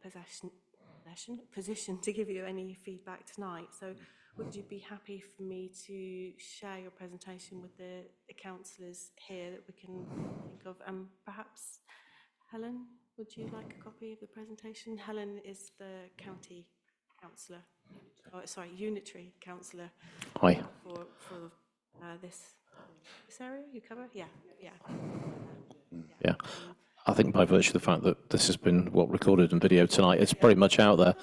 position to give you any feedback tonight. So would you be happy for me to share your presentation with the councillors here that we can think of? And perhaps Helen, would you like a copy of the presentation? Helen is the county councillor, unitary councillor. Hi. For this area you cover? Yeah. Yeah. I think by virtue of the fact that this has been recorded and video tonight, it's pretty much out there.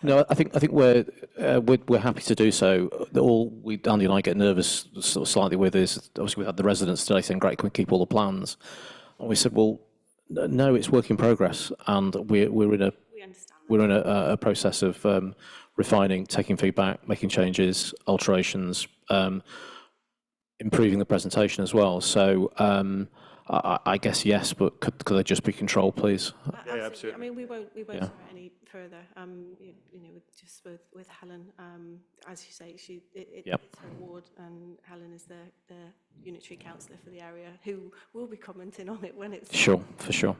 No, I think we're happy to do so. Andy and I get nervous sort of slightly with is obviously we had the residents today saying, "Great, can we keep all the plans?" And we said, "Well, no, it's work in progress, and we're in a process of refining, taking feedback, making changes, alterations, improving the presentation as well." So. I guess yes, but could they just be controlled, please? Yeah, absolutely. I mean, we won't share any further. Just with Helen, as you say, it's her ward, and Helen is the unitary councillor for the area, who will be commenting on it when it's Sure, for sure.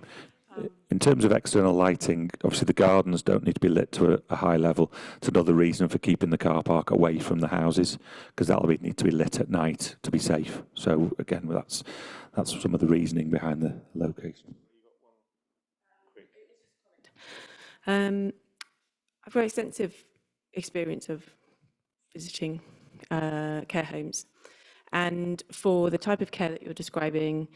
In terms of external lighting, obviously the gardens don't need to be lit to a high level. It's another reason for keeping the car park away from the houses, because that'll need to be lit at night to be safe. So again, that's some of the reasoning behind the location. I've got extensive experience of visiting care homes, and for the type of care that you're describing,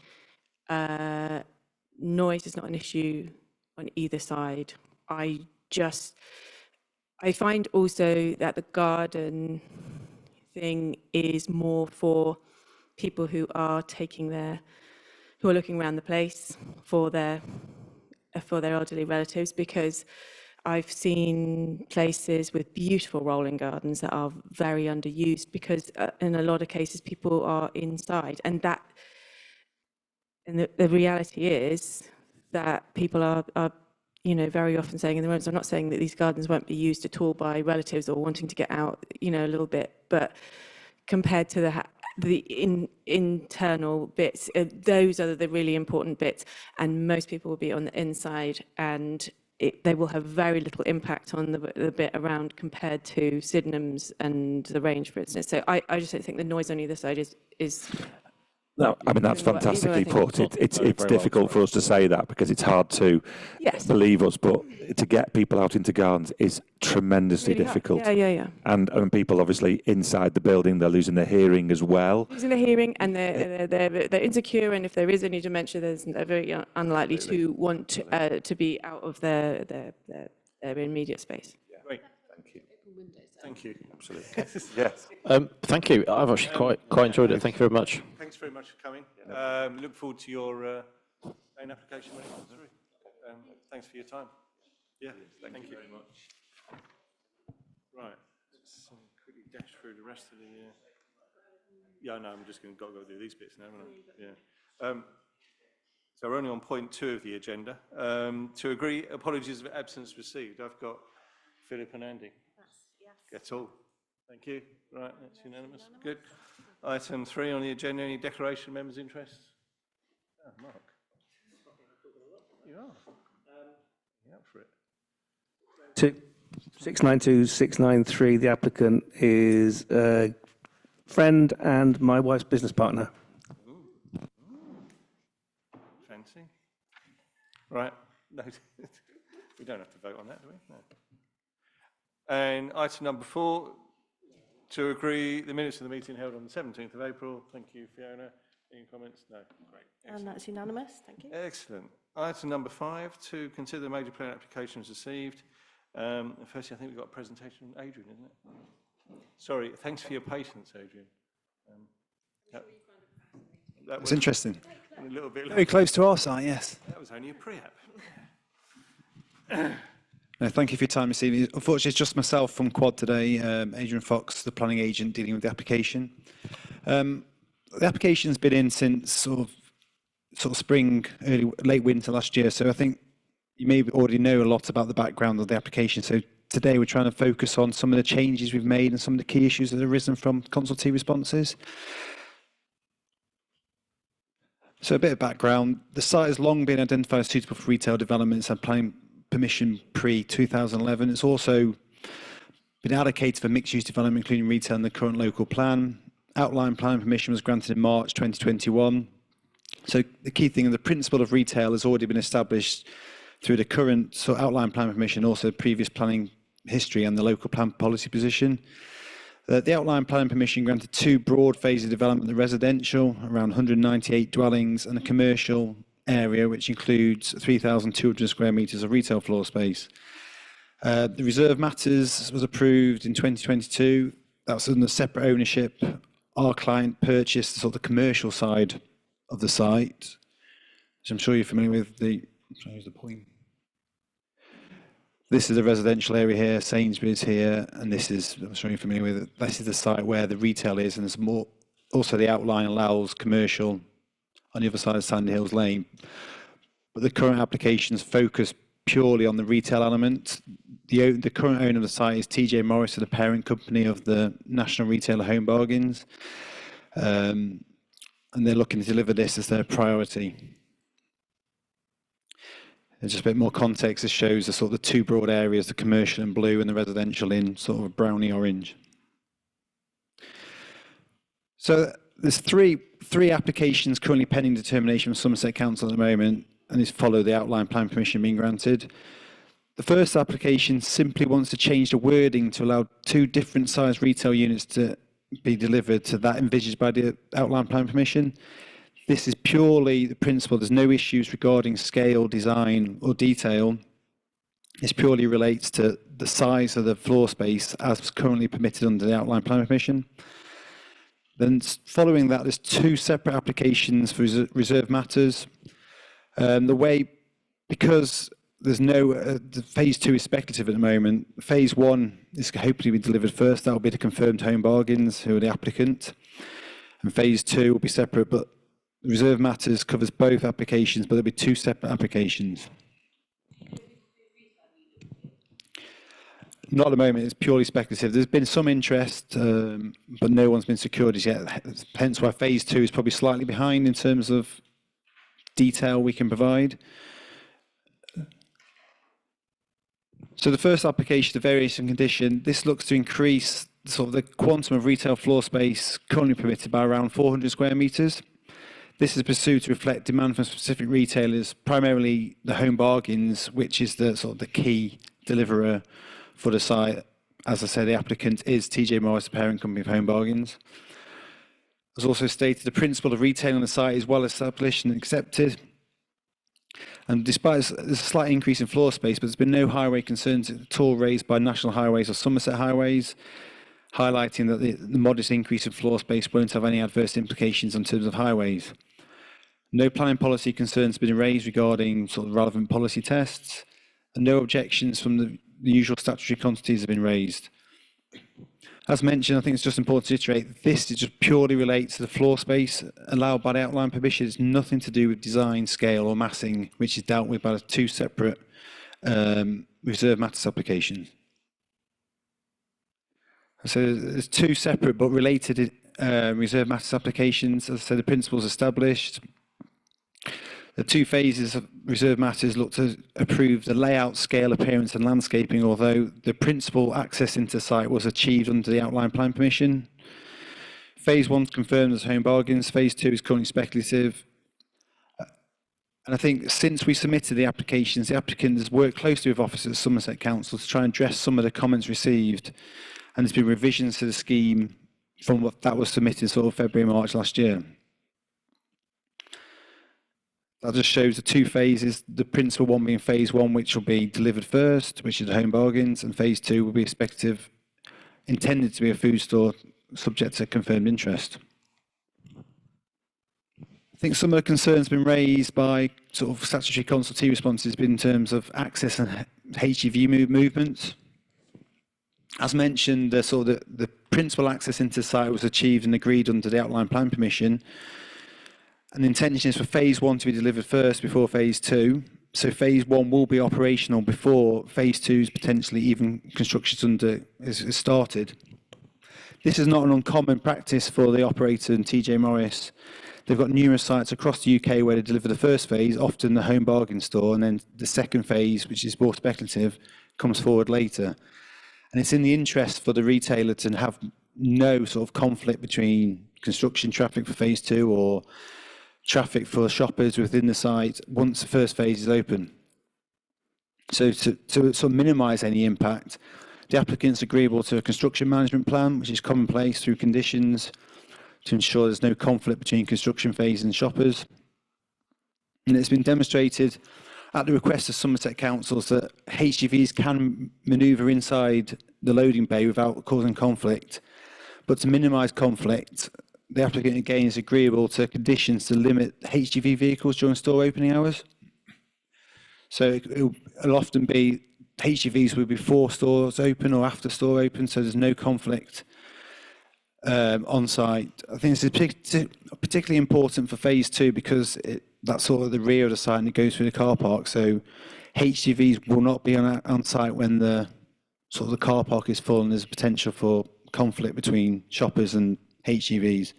noise is not an issue on either side. I find also that the garden thing is more for people who are looking around the place for their elderly relatives, because I've seen places with beautiful rolling gardens that are very underused because in a lot of cases people are inside, and the reality is that people are very often saying in the rooms, I'm not saying that these gardens won't be used at all by relatives or wanting to get out, a little bit, but compared to the internal bits, those are the really important bits, and most people will be on the inside, and they will have very little impact on the bit around compared to Sydenham's and the Range, for instance. So I just don't think the noise on either side is No, I mean, that's Even what- even fantastically I think- put. It's Very, very well difficult for us to say that because it's hard to Yes. believe us, but to get people out into gardens is tremendously really hard. difficult. Yeah. And people obviously inside the building, they're losing their hearing as well. Losing the hearing, and they're insecure, and if there is any dementia, they're very unlikely to want to be out of their immediate space. Great. Thank you. Thank you. Absolutely. Yes. Thank you. I've actually quite enjoyed it. Thank you very much. Thanks very much for coming. Look forward to your main application when it comes through. Thanks for your time. Yeah, thank you very much. Right, let's quickly dash through the rest of the. Yeah, no, I'm just going to go do these bits now, haven't I? Yeah. So we're only on point 2 of the agenda. To agree, apologies of absence received. I've got Philip and Andy. Yes. Get all. Thank you. Right, that's unanimous. Good. Item 3 on the agenda, any declaration of members' interests? Oh, Mark. You are. You're up for it. 692, 693, the applicant is a friend and my wife's business partner. Fancy. Right. No, we don't have to vote on that, do we? No. And item number 4, to agree the minutes of the meeting held on the 17th of April. Thank you, Fiona. Any comments? No. Great. And that's unanimous, thank you. Excellent. Item number 5, to consider the major plan applications received. Firstly, I think we've got a presentation from Adrian, isn't it? Sorry, thanks for your patience, Adrian. That It's was interesting. a little bit. Very close to our site, yes. That was only a pre-app. No, thank you for your time this evening. Unfortunately, it's just myself from Quad today, Adrian Fox, the planning agent dealing with the application. The application's been in since sort of spring, late winter last year, so I think you may already know a lot about the background of the application. So today we're trying to focus on some of the changes we've made and some of the key issues that have arisen from consultee responses. So a bit of background. The site has long been identified as suitable for retail developments and planning permission pre-2011. It's also been allocated for mixed-use development, including retail in the current local plan. Outline planning permission was granted in March 2021. So the key thing, the principle of retail has already been established through the current outline planning permission, also previous planning history and the local plan policy position. The outline planning permission granted 2 broad phases of development, the residential, around 198 dwellings, and a commercial area, which includes 3,200 square metres of retail floor space. The reserve matters was approved in 2022. That was under separate ownership. Our client purchased the commercial side of the site. So I'm sure you're familiar with here's the point. This is the residential area here, Sainsbury's here, and this is, I'm sure you're familiar with it, this is the site where the retail is, and there's more, also the outline allows commercial on the other side of Sandy Hills Lane. But the current applications focus purely on the retail element. The current owner of the site is TJ Morris, the parent company of the national retailer Home Bargains. And they're looking to deliver this as their priority. And just a bit more context, this shows the 2 broad areas, the commercial in blue and the residential in a browny orange. So there's three applications currently pending determination from Somerset Council at the moment, and these follow the outline plan permission being granted. The first application simply wants to change the wording to allow 2 different size retail units to be delivered to that envisaged by the outline plan permission. This is purely the principle. There's no issues regarding scale, design, or detail. This purely relates to the size of the floor space as currently permitted under the outline plan permission. Then following that, there's 2 separate applications for reserve matters. Because there's no, the phase 2 is speculative at the moment. Phase 1 is hopefully be delivered first. That will be the confirmed home bargains, who are the applicant. And phase 2 will be separate, but reserve matters covers both applications, but there'll be 2 separate applications. Not at the moment, it's purely speculative. There's been some interest, but no one's been secured as yet. Hence why phase 2 is probably slightly behind in terms of detail we can provide. So the first application, the variation condition, this looks to increase sort of the quantum of retail floor space currently permitted by around 400 square metres. This is pursued to reflect demand from specific retailers, primarily the home bargains, which is the sort of the key deliverer for the site. As I said, the applicant is TJ Morris, the parent company of Home Bargains. As also stated, the principle of retailing on the site is well established and accepted. And despite there's a slight increase in floor space, but there's been no highway concerns at all raised by National Highways or Somerset Highways, highlighting that the modest increase in floor space won't have any adverse implications in terms of highways. No planning policy concerns have been raised regarding sort of relevant policy tests, and no objections from the usual statutory quantities have been raised. As mentioned, I think it's just important to iterate, this just purely relates to the floor space allowed by the outline permission. It's nothing to do with design, scale or massing, which is dealt with by the 2 separate reserve matters applications. So there's 2 separate but related reserve matters applications. As I said, the principles established. The 2 phases of reserve matters look to approve the layout, scale, appearance and landscaping, although the principal access into the site was achieved under the outline plan permission. Phase 1 is confirmed as home bargains. Phase 2 is currently speculative. And I think since we submitted the applications, the applicant has worked closely with officers at Somerset Council to try and address some of the comments received. And there's been revisions to the scheme from what that was submitted sort of February, March last year. That just shows the 2 phases, the principal one being phase 1, which will be delivered first, which is the home bargains, and phase 2 will be speculative, intended to be a food store, subject to confirmed interest. I think some of the concerns have been raised by sort of statutory consultee responses in terms of access and HGV movements. As mentioned, the principal access into the site was achieved and agreed under the outline plan permission. And the intention is for phase 1 to be delivered first before phase 2. So phase 1 will be operational before phase 2's potentially even construction is started. This is not an uncommon practice for the operator in TJ Morris. They've got numerous sites across the UK where they deliver the first phase, often the home bargain store, and then the second phase, which is more speculative, comes forward later. And it's in the interest for the retailer to have no sort of conflict between construction traffic for phase 2 or traffic for shoppers within the site once the first phase is open. So to sort of minimise any impact, the applicant's agreeable to a construction management plan, which is commonplace through conditions to ensure there's no conflict between construction phase and shoppers. And it's been demonstrated at the request of Somerset councils that HGVs can manoeuvre inside the loading bay without causing conflict. But to minimise conflict, the applicant again is agreeable to conditions to limit HGV vehicles during store opening hours. So it'll often be HGVs will be before stores open or after store open, so there's no conflict on site. I think this is particularly important for phase 2 because that's sort of the rear of the site and it goes through the car park. So HGVs will not be on site when the sort of the car park is full and there's potential for conflict between shoppers and HGVs.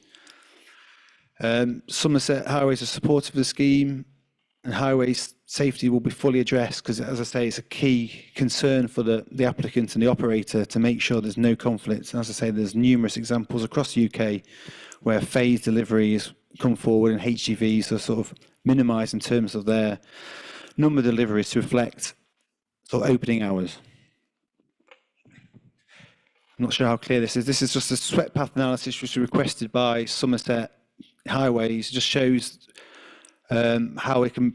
Somerset Highways are supportive of the scheme, and highway safety will be fully addressed because, as I say, it's a key concern for the applicant and the operator to make sure there's no conflicts. And as I say, there's numerous examples across the UK where phased deliveries come forward and HGVs are sort of minimised in terms of their number of deliveries to reflect sort of opening hours. I'm not sure how clear this is. This is just a swept path analysis which was requested by Somerset Highways. It just shows how the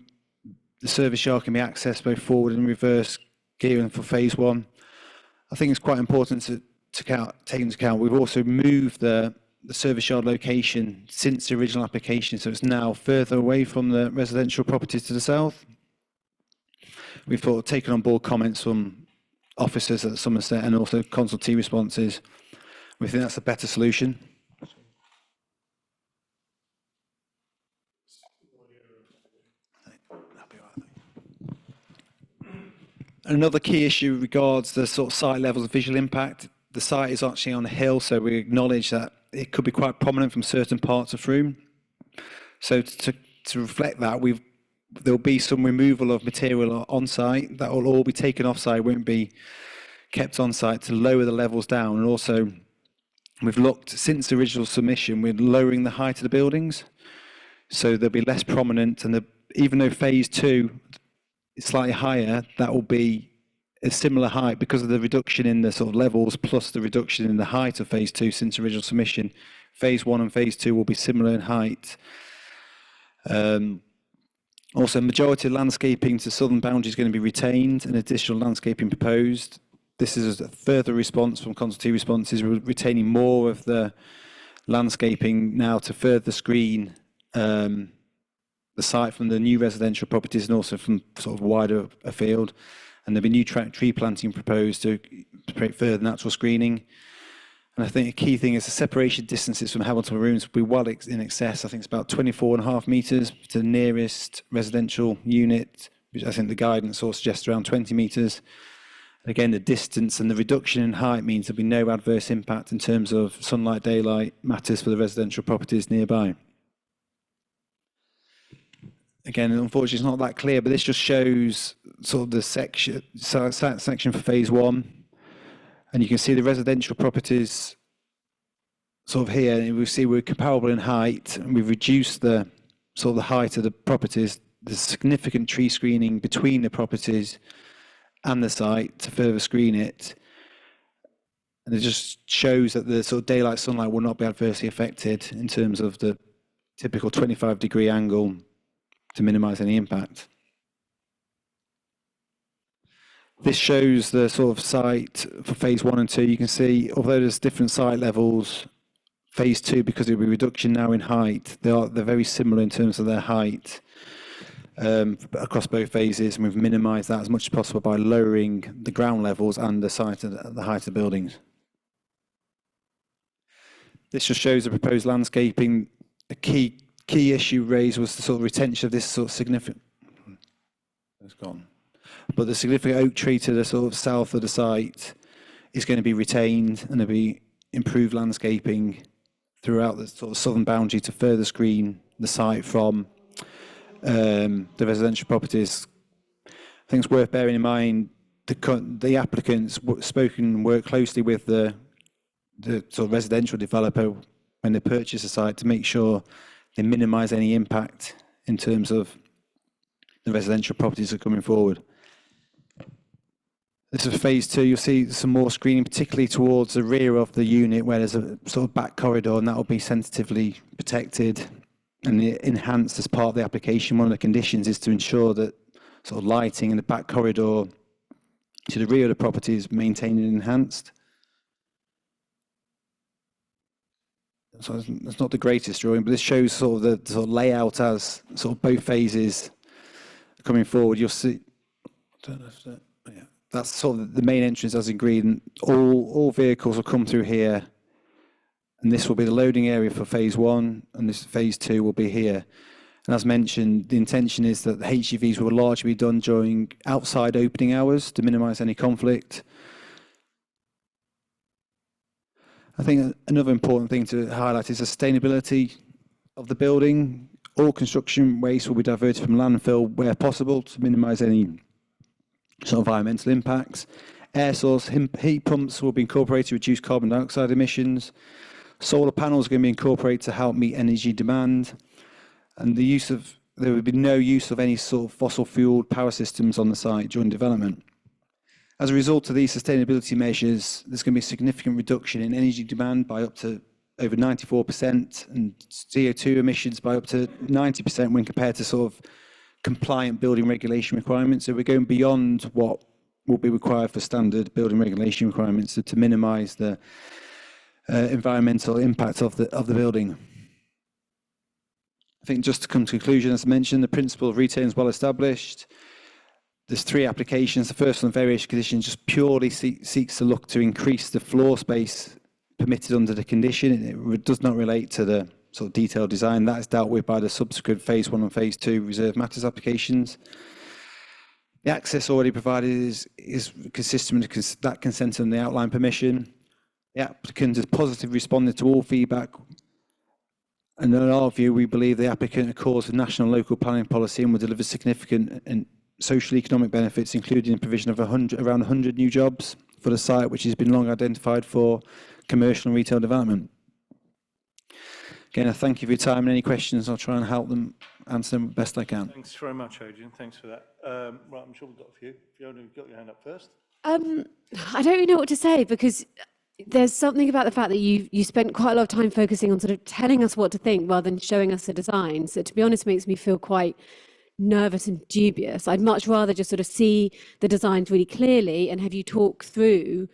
service yard can be accessed both forward and reverse gearing for phase 1. I think it's quite important to take into account. We've also moved the service yard location since the original application, so it's now further away from the residential properties to the south. we've thought taken on board comments from officers at Somerset and also consultee responses. We think that's a better solution. Another key issue regards the sort of site levels of visual impact. The site is actually on a hill, so we acknowledge that it could be quite prominent from certain parts of Frome. So to reflect that, there'll be some removal of material on site that will all be taken off site, won't be kept on site to lower the levels down. And also, we've looked since the original submission, we're lowering the height of the buildings, so they'll be less prominent. And even though phase 2 is slightly higher, that will be a similar height because of the reduction in the sort of levels plus the reduction in the height of phase 2 since original submission. Phase 1 and phase 2 will be similar in height. Also, majority of landscaping to southern boundary is going to be retained and additional landscaping proposed. This is a further response from consultee responses. We're retaining more of the landscaping now to further screen the site from the new residential properties and also from sort of wider afield. And there'll be new tree planting proposed to create further natural screening. And I think a key thing is the separation distances from Hamilton rooms will be well in excess. I think it's about 24.5 metres to the nearest residential unit, which I think the guidance also suggests around 20 metres. Again, the distance and the reduction in height means there'll be no adverse impact in terms of sunlight, daylight matters for the residential properties nearby. Again, unfortunately, it's not that clear, but this just shows sort of the section for phase 1. And you can see the residential properties sort of here, and we see we're comparable in height, and we've reduced the sort of the height of the properties. There's significant tree screening between the properties and the site to further screen it. And it just shows that the sort of daylight sunlight will not be adversely affected in terms of the typical 25-degree angle to minimize any impact. This shows the sort of site for phase 1 and 2. You can see, although there's different site levels, phase 2, because of the reduction now in height, they're very similar in terms of their height across both phases, and we've minimized that as much as possible by lowering the ground levels and the height of the buildings. This just shows the proposed landscaping. A key issue raised was the sort of retention of this sort of significant. It's gone. But the significant oak tree to the sort of south of the site is going to be retained, and there'll be improved landscaping throughout the sort of southern boundary to further screen the site from the residential properties. I think it's worth bearing in mind the applicants spoken and worked closely with the sort of residential developer when they purchase a site to make sure they minimise any impact in terms of the residential properties that are coming forward. This is phase 2. You'll see some more screening, particularly towards the rear of the unit where there's a sort of back corridor, and that will be sensitively protected and enhanced as part of the application. One of the conditions is to ensure that sort of lighting in the back corridor to the rear of the property is maintained and enhanced. So it's not the greatest drawing, but this shows sort of the sort of layout as sort of both phases coming forward. You'll see. I don't know if that, yeah. That's sort of the main entrance as agreed, and all vehicles will come through here, and this will be the loading area for phase 1, and this phase 2 will be here. And as mentioned, the intention is that the HGVs will largely be done during outside opening hours to minimise any conflict. I think another important thing to highlight is the sustainability of the building. All construction waste will be diverted from landfill where possible to minimise any sort of environmental impacts. Air source heat pumps will be incorporated to reduce carbon dioxide emissions. Solar panels are going to be incorporated to help meet energy demand. And there will be no use of any sort of fossil fueled power systems on the site during development. As a result of these sustainability measures, there's going to be a significant reduction in energy demand by up to over 94% and CO2 emissions by up to 90% when compared to sort of compliant building regulation requirements. So we're going beyond what will be required for standard building regulation requirements to minimise the environmental impact of the building. I think just to come to conclusion, as I mentioned, the principle of retailing is well established. there's 3 applications. The first one, variation condition, just purely seeks to look to increase the floor space permitted under the condition. It does not relate to the sort of detailed design. That is dealt with by the subsequent phase 1 and phase 2 reserve matters applications. The access already provided is consistent with that consent and the outline permission. The applicant has positively responded to all feedback. And in our view, we believe the applicant accords with national and local planning policy and will deliver significant and social economic benefits, including the provision of around 100 new jobs for the site, which has been long identified for commercial and retail development. Again, I thank you for your time, and any questions, I'll try and help them answer them best I can. Thanks very much, Adrian. Thanks for that. Right, I'm sure we've got a few. Fiona, you've got your hand up first. I don't really know what to say, because there's something about the fact that you spent quite a lot of time focusing on sort of telling us what to think rather than showing us the designs. So to be honest, makes me feel quite nervous and dubious. I'd much rather just sort of see the designs really clearly and have you talk through.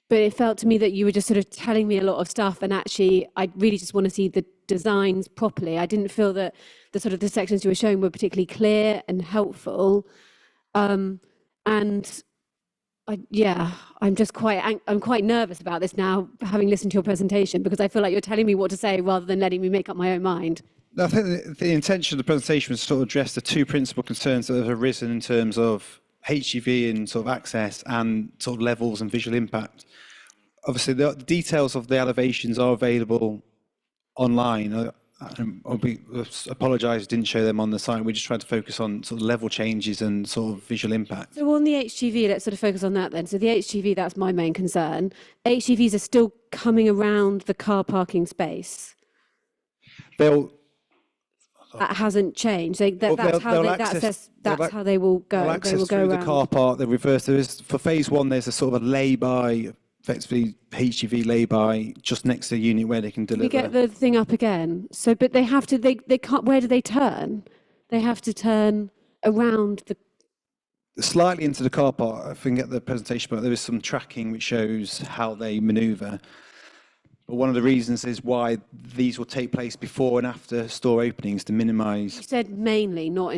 But it felt to me that you were just sort of telling me a lot of stuff, and actually I really just want to see the designs properly. I didn't feel that the sections you were showing were particularly clear and helpful. And I'm just quite nervous about this now, having listened to your presentation, because I feel like you're telling me what to say rather than letting me make up my own mind. I think the intention of the presentation was to sort of address the 2 principal concerns that have arisen in terms of HGV and sort of access and sort of levels and visual impact. Obviously, the details of the elevations are available online. I apologise, didn't show them on the site. We just tried to focus on sort of level changes and sort of visual impact. So on the HGV, let's sort of focus on that then. So the HGV, that's my main concern. HGVs are still coming around the car parking space. That hasn't changed. That's how they will go. They'll access they will go through around. the car park. They reverse. For phase 1, there's a sort of a lay-by, effectively HGV lay-by just next to the unit where they can deliver. We get the thing up again. So, but they have to. They can't. Where do they turn? They have to turn around the. Slightly into the car park. I can get the presentation, but there is some tracking which shows how they manoeuvre. But one of the reasons is why these will take place before and after store openings to minimise. You said mainly, not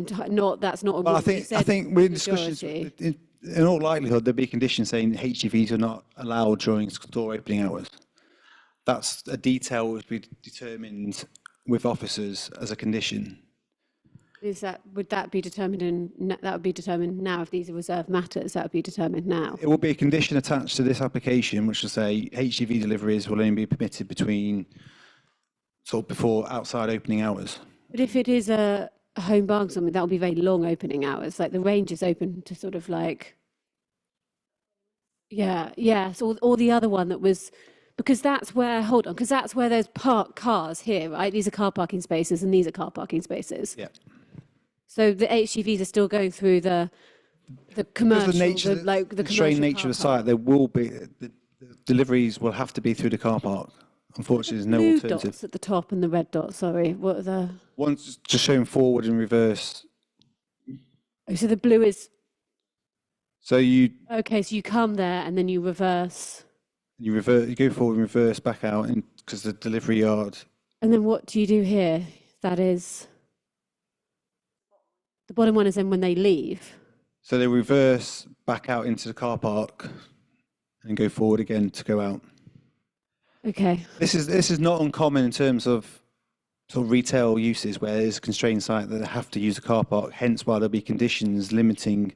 that's not a rule. Well, I think we're in discussions. In all likelihood, there'll be conditions saying HGVs are not allowed during store opening hours. That's a detail which will be determined with officers as a condition. Would that be determined that would be determined now if these are reserved matters? That would be determined now. It will be a condition attached to this application, which will say HGV deliveries will only be permitted between sort of before outside opening hours. But if it is a home bar or something, that will be very long opening hours. Like the range is open to sort of like, So, or the other one that was, because that's where because that's where there's parked cars here, right? These are car parking spaces and these are car parking spaces. Yeah. So the HGVs are still going through the commercial, the constrained nature of the site. There will be the deliveries will have to be through the car park. Unfortunately, there's no blue alternative. dots at the top and the red dots. Sorry, what are the? One's just showing forward and reverse. Oh, so the blue is. So you. Okay, so you come there and then you reverse. You reverse. You go forward and reverse back out, because the delivery yard. And then what do you do here? That is. The bottom one is then when they leave. So they reverse back out into the car park and go forward again to go out. Okay. This is not uncommon in terms of sort of retail uses where there's a constrained site that they have to use a car park, hence why there'll be conditions limiting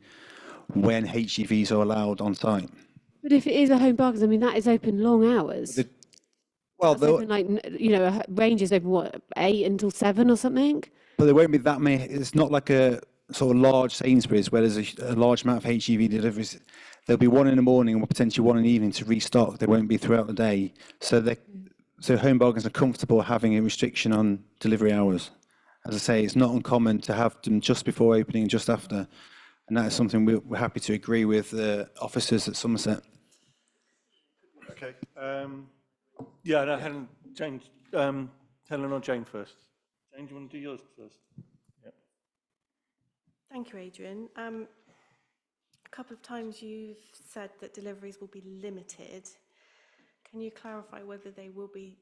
when HGVs are allowed on site. But if it is a home bar, because I mean, that is open long hours. Open like, range is open, what, 8 until 7 or something? But there won't be that many. It's not like a sort of large Sainsbury's where there's a large amount of HGV deliveries. There'll be one in the morning or potentially one in the evening to restock. There won't be throughout the day. So home bargains are comfortable having a restriction on delivery hours. As I say, it's not uncommon to have them just before opening and just after. And that is something we're happy to agree with the officers at Somerset. Okay. Helen or Jane first. Jane, do you want to do yours first? Yep. Thank you, Adrian. A couple of times you've said that deliveries will be limited. Can you clarify whether they will be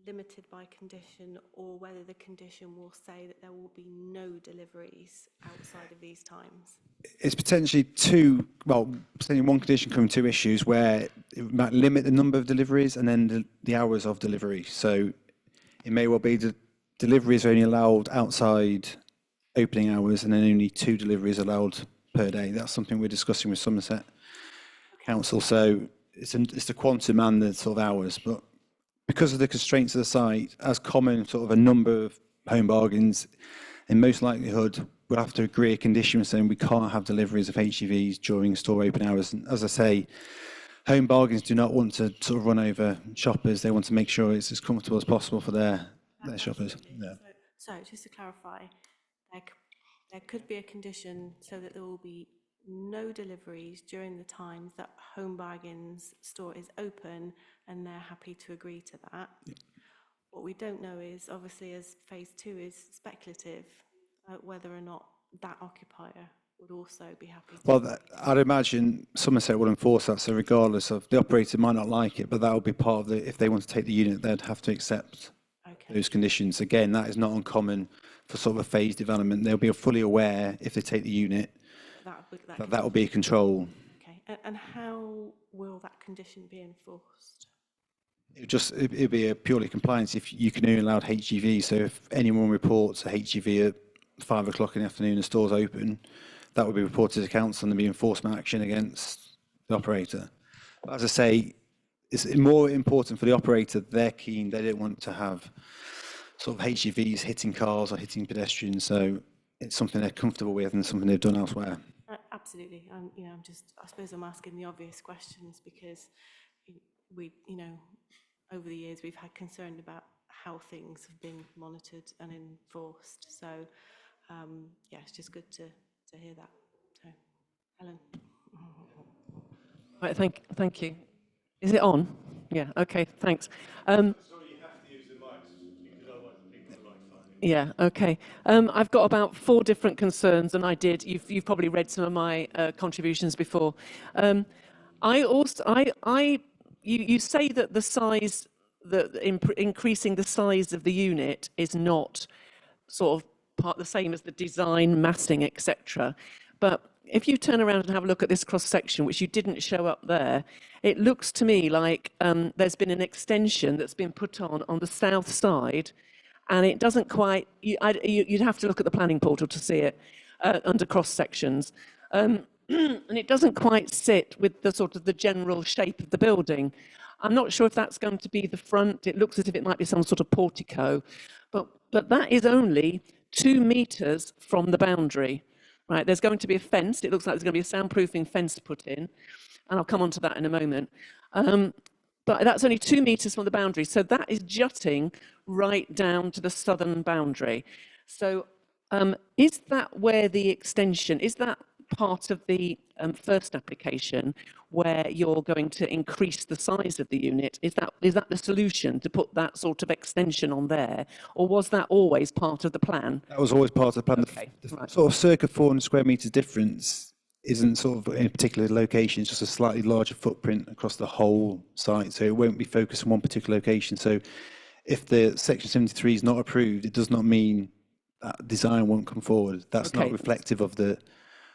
limited by condition, or whether the condition will say that there will be no deliveries outside of these times? It's potentially potentially one condition covering two issues where it might limit the number of deliveries and then the hours of delivery. So it may well be that deliveries are only allowed outside opening hours and then only 2 deliveries allowed per day. That's something we're discussing with Somerset Council. So it's the quantum and the sort of hours, but because of the constraints of the site, as common sort of a number of home bargains, in most likelihood, we'll have to agree a condition saying we can't have deliveries of HGVs during store open hours. And as I say, home bargains do not want to sort of run over shoppers. They want to make sure it's as comfortable as possible for their shoppers. Yeah. So just to clarify, there could be a condition so that there will be no deliveries during the times that Home Bargains store is open, and they're happy to agree to that. Yep. What we don't know is, obviously, as phase 2 is speculative, whether or not that occupier would also be happy to. Well, I'd imagine Somerset will enforce that, so regardless of, the operator might not like it, but that will be part of the, if they want to take the unit, they'd have to accept those conditions. Again, that is not uncommon for sort of a phased development. They'll be fully aware, if they take the unit, that will be a control. Okay, and how will that condition be enforced? It'd be a purely compliance if you can only allow HGV. So if anyone reports a HGV at 5 o'clock in the afternoon and the store's open, that would be reported to council and there'd be enforcement action against the operator. But as I say, it's more important for the operator. They're keen. They don't want to have sort of HGVs hitting cars or hitting pedestrians. So it's something they're comfortable with and something they've done elsewhere. Absolutely. I suppose I'm asking the obvious questions because we, over the years we've had concern about how things have been monitored and enforced. So, yeah, it's just good to hear that. So, Helen. Right, thank you. Is it on? Yeah. Okay. Thanks. Yeah, okay. I've got about 4 different concerns, and you've probably read some of my contributions before. You say that the size, increasing the size of the unit is not sort of the same as the design, massing, etc. But if you turn around and have a look at this cross-section, which you didn't show up there, it looks to me like there's been an extension that's been put on the south side, and it doesn't quite, you'd have to look at the planning portal to see it under cross-sections. And it doesn't quite sit with the sort of the general shape of the building. I'm not sure if that's going to be the front. It looks as if it might be some sort of portico, but that is only 2 meters from the boundary, right? There's going to be a fence. It looks like there's going to be a soundproofing fence put in, and I'll come on to that in a moment. But that's only 2 meters from the boundary. So that is jutting right down to the southern boundary. So is that where the extension, is that part of the first application where you're going to increase the size of the unit? Is that the solution, to put that sort of extension on there? Or was that always part of the plan? That was always part of the plan. Okay, The sort of circa 400 square metres difference isn't sort of in a particular location. It's just a slightly larger footprint across the whole site. So it won't be focused on one particular location. So if the Section 73 is not approved, it does not mean that design won't come forward. That's not reflective of the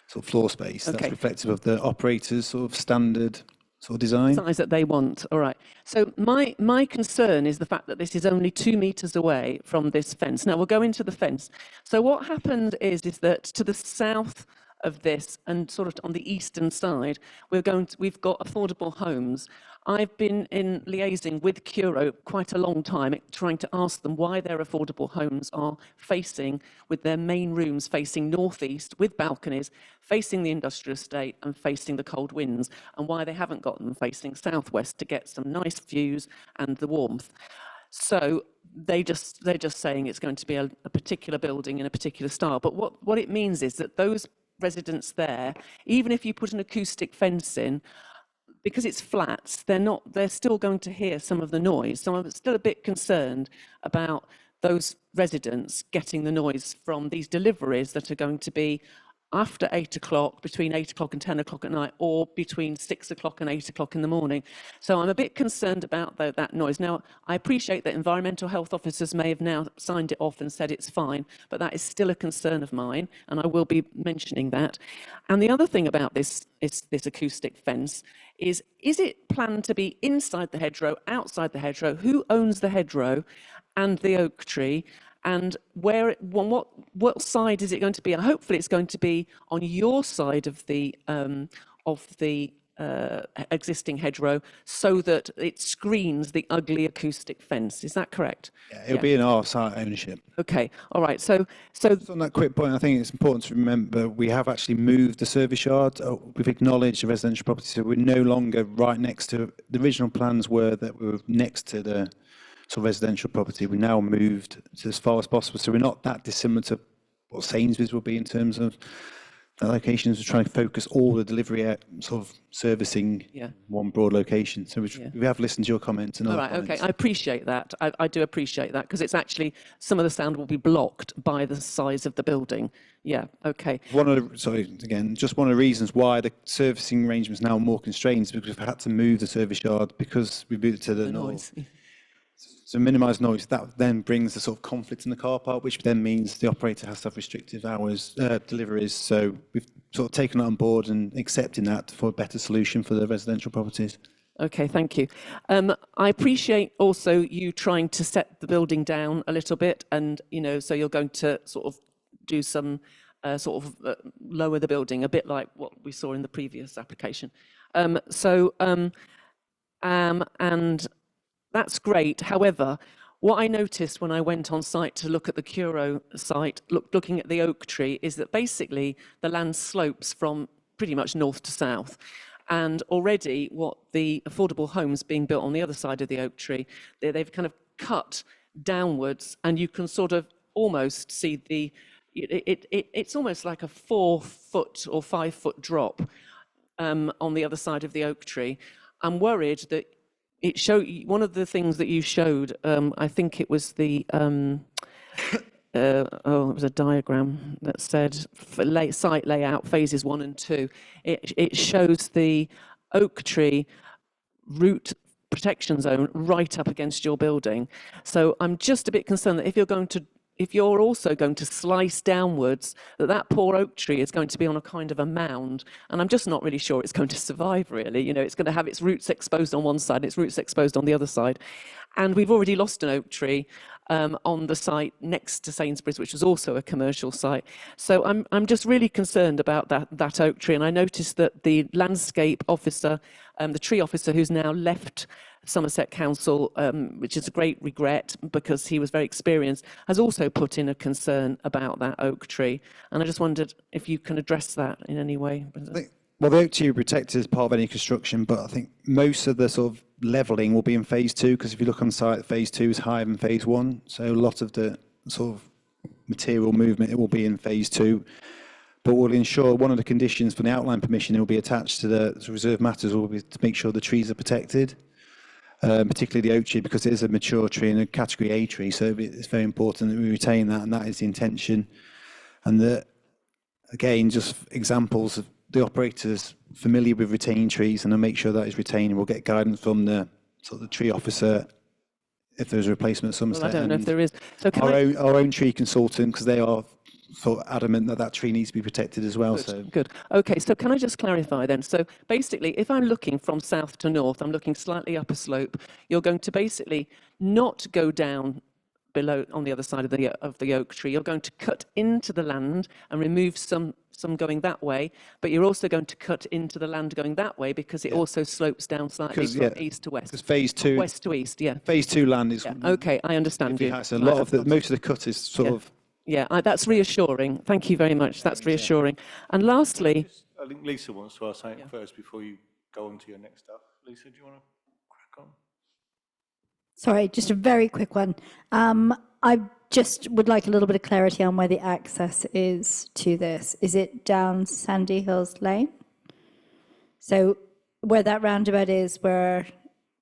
sort of floor space. That's reflective of the operator's sort of standard sort of design. Size that they want. All right. So my concern is the fact that this is only 2 meters away from this fence. Now we'll go into the fence. So what happened is that to the south of this and sort of on the eastern side, we've got affordable homes. I've been in liaising with Curo quite a long time, trying to ask them why their affordable homes are facing, with their main rooms facing northeast with balconies, facing the industrial estate and facing the cold winds, and why they haven't got them facing southwest to get some nice views and the warmth. So they're just saying it's going to be a particular building in a particular style. But what it means is that those residents there, even if you put an acoustic fence in, because it's flats, they're still going to hear some of the noise. So I'm still a bit concerned about those residents getting the noise from these deliveries that are going to be after 8 o'clock, between 8 o'clock and 10 o'clock at night, or between 6 o'clock and 8 o'clock in the morning. So I'm a bit concerned about that noise. Now, I appreciate that environmental health officers may have now signed it off and said it's fine, but that is still a concern of mine, and I will be mentioning that. And the other thing about this acoustic fence is it planned to be inside the hedgerow, outside the hedgerow? Who owns the hedgerow and the oak tree? And what side is it going to be? And hopefully it's going to be on your side of the existing hedgerow, so that it screens the ugly acoustic fence. Is that correct? Yeah, it'll be in our site ownership. Okay, all right. So Just on that quick point, I think it's important to remember we have actually moved the service yard. We've acknowledged the residential property, so we're no longer right next to. The original plans were that we were next to the residential property. We now moved to as far as possible, so we're not that dissimilar to what Sainsbury's will be in terms of the locations. We're trying to focus all the delivery at servicing one broad location. So we have listened to your comments and all other right, comments. okay, I appreciate that. I do appreciate that, because it's actually, some of the sound will be blocked by the size of the building. Yeah, okay. One of the reasons why the servicing arrangements now are more constrained is because we've had to move the service yard because we moved it to the north. Noise. So minimise noise. That then brings the conflict in the car park, which then means the operator has to have restrictive hours deliveries. So we've taken that on board and accepting that for a better solution for the residential properties. Okay, thank you. I appreciate also you trying to set the building down a little bit, and so you're going to do some lower the building, a bit like what we saw in the previous application. And that's great. However, what I noticed when I went on site to look at the Curo site, looking at the oak tree, is that basically the land slopes from pretty much north to south. And already what the affordable homes being built on the other side of the oak tree, they've kind of cut downwards, and you can almost see it's almost like a 4 foot or 5 foot drop on the other side of the oak tree. I'm worried that it showed, one of the things that you showed, I think it was it was a diagram that said site layout phases 1 and 2. It shows the oak tree root protection zone right up against your building. So I'm just a bit concerned that if you're also going to slice downwards, that poor oak tree is going to be on a kind of a mound, and I'm just not really sure it's going to survive, really. It's going to have its roots exposed on one side, and its roots exposed on the other side. And we've already lost an oak tree on the site next to Sainsbury's, which was also a commercial site. So I'm just really concerned about that oak tree, and I noticed that the landscape officer, the tree officer who's now left Somerset Council, which is a great regret because he was very experienced, has also put in a concern about that oak tree. And I just wondered if you can address that in any way. Well, the oak tree will be protected as part of any construction, but I think most of the levelling will be in phase 2, because if you look on site, phase 2 is higher than phase 1. So a lot of the material movement, it will be in phase 2. But we'll ensure one of the conditions for the outline permission, it will be attached to the reserve matters, will be to make sure the trees are protected. Particularly the oak tree, because it is a mature tree and a category A tree, so it's very important that we retain that, and that is the intention. And again, just examples of the operators familiar with retaining trees, and they'll make sure that is retained. We'll get guidance from the tree officer if there's a replacement at some stage. I don't know if there is. So our own tree consultant, because they are adamant that tree needs to be protected as well. Good. Okay, so can I just clarify then? So basically, if I'm looking from south to north, I'm looking slightly up a slope, you're going to basically not go down below on the other side of the oak tree. You're going to cut into the land and remove some going that way, but you're also going to cut into the land going that way, because it also slopes down slightly from east to west. Because phase 2, west to east, phase 2 land is. Okay, I understand you. So most of the cut is Yeah, that's reassuring. Thank you very much. That's reassuring. And lastly, I think Lisa wants to ask something first before you go on to your next stuff. Lisa, do you want to crack on? Sorry, just a very quick one. I just would like a little bit of clarity on where the access is to this. Is it down Sandy Hills Lane? So where that roundabout is, where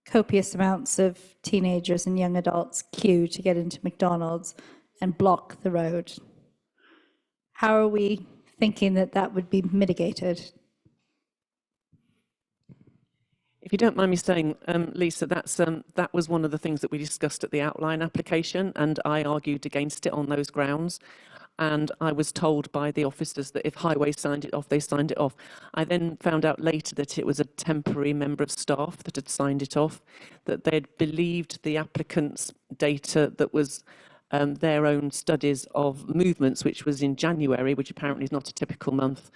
copious amounts of teenagers and young adults queue to get into McDonald's and block the road. How are we thinking that that would be mitigated? If you don't mind me saying, Lisa, that was one of the things that we discussed at the outline application, and I argued against it on those grounds. And I was told by the officers that if Highway signed it off, they signed it off. I then found out later that it was a temporary member of staff that had signed it off, that they'd believed the applicant's data that was their own studies of movements, which was in January, which apparently is not a typical month.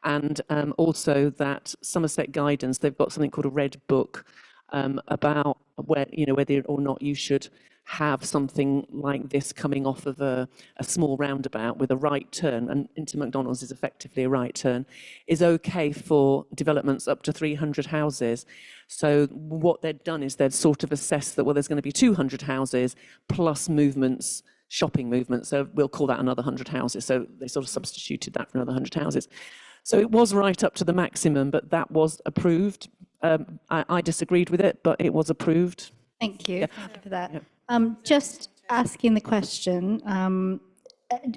And also that Somerset Guidance, they've got something called a red book about whether or not you should have something like this coming off of a small roundabout with a right turn, and into McDonald's is effectively a right turn, is okay for developments up to 300 houses. So what they'd done is they'd sort of assessed that, well, there's going to be 200 houses plus movements, shopping movements, so we'll call that another 100 houses. So they sort of substituted that for another 100 houses. So it was right up to the maximum, but that was approved. I disagreed with it, but it was approved. Thank you. Yeah. Thank you for that. Yeah. Just asking the question,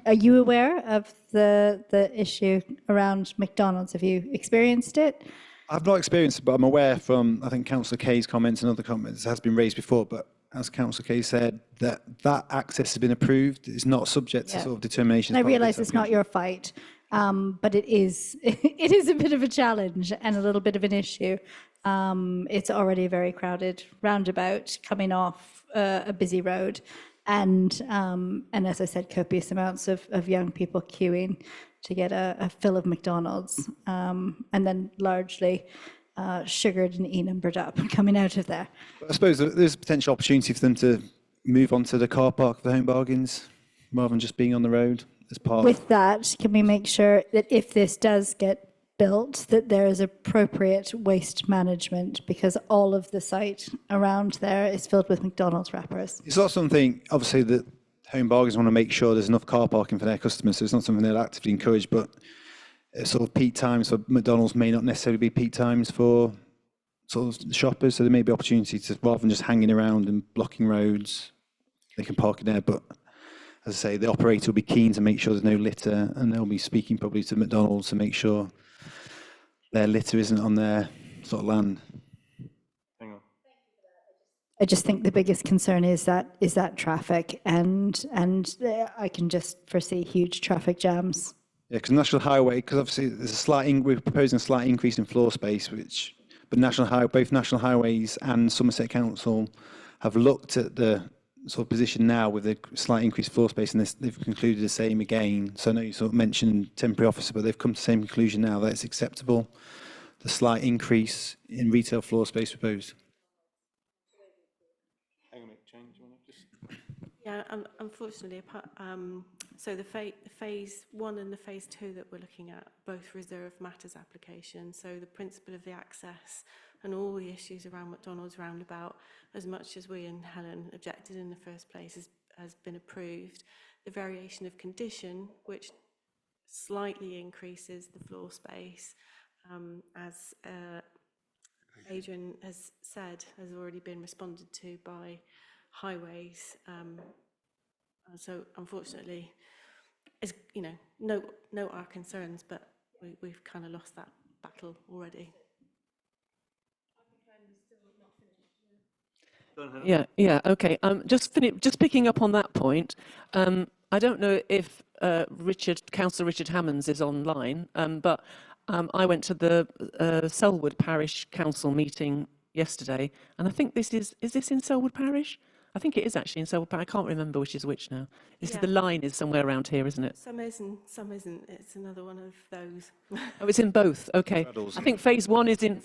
are you aware of the issue around McDonald's? Have you experienced it? I've not experienced it, but I'm aware from, I think, Councillor Kay's comments and other comments, it has been raised before, but as Councillor Kay said, that access has been approved. It's not subject to Yeah. sort of determination. And I realise it's not your fight, but it is it is a bit of a challenge and a little bit of an issue. It's already a very crowded roundabout coming off a busy road, and as I said, copious amounts of young people queuing to get a fill of McDonald's, and then largely sugared and e-numbered up coming out of there. I suppose there's a potential opportunity for them to move on to the car park of the Home Bargains rather than just being on the road as part. With that, can we make sure that if this does get built, that there is appropriate waste management, because all of the site around there is filled with McDonald's wrappers? It's not something, obviously, that Home Bargains want to make sure there's enough car parking for their customers, so it's not something they'll actively encourage, but sort of peak times for McDonald's may not necessarily be peak times for sort of shoppers, so there may be opportunity to, rather than just hanging around and blocking roads, they can park in there. But as I say, the operator will be keen to make sure there's no litter, and they'll be speaking probably to McDonald's to make sure their litter isn't on their sort of land. Hang on. I just think the biggest concern is that traffic, and I can just foresee huge traffic jams. Yeah, because National Highway, because obviously there's a slight, we're proposing a slight increase in floor space, but both National Highways and Somerset Council have looked at the sort of position now with a slight increased floor space, and they've concluded the same again. So I know you sort of mentioned temporary officer, but they've come to the same conclusion now that it's acceptable, the slight increase in retail floor space proposed. Hang on a minute, Jane, do you want to just... Yeah, unfortunately, so the phase 1 and the phase 2 that we're looking at, both reserve matters applications. So the principle of the access and all the issues around McDonald's roundabout, as much as we and Helen objected in the first place, has been approved. The variation of condition, which slightly increases the floor space, as Adrian has said, has already been responded to by Highways. So unfortunately, it's, note our concerns, but we've kind of lost that battle already. Yeah, okay. Just picking up on that point. I don't know if Councillor Richard Hammonds is online, but I went to the Selwood Parish Council meeting yesterday, and I think is this in Selwood Parish? I think it is actually in Selwood Parish. I can't remember which is which now. The line is somewhere around here, isn't it? Some isn't, some isn't. It's another one of those. Oh, it's in both. Okay. I think phase one is in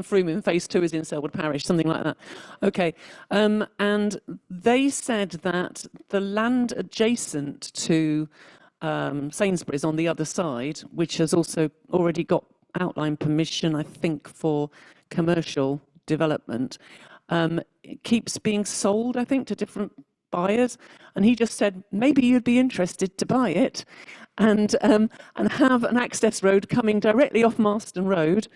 Frome and phase 2 is in Selwood Parish, something like that. Okay. And they said that the land adjacent to Sainsbury's on the other side, which has also already got outline permission, I think, for commercial development, it keeps being sold, I think, to different buyers. And he just said, maybe you'd be interested to buy it and have an access road coming directly off Marston Road,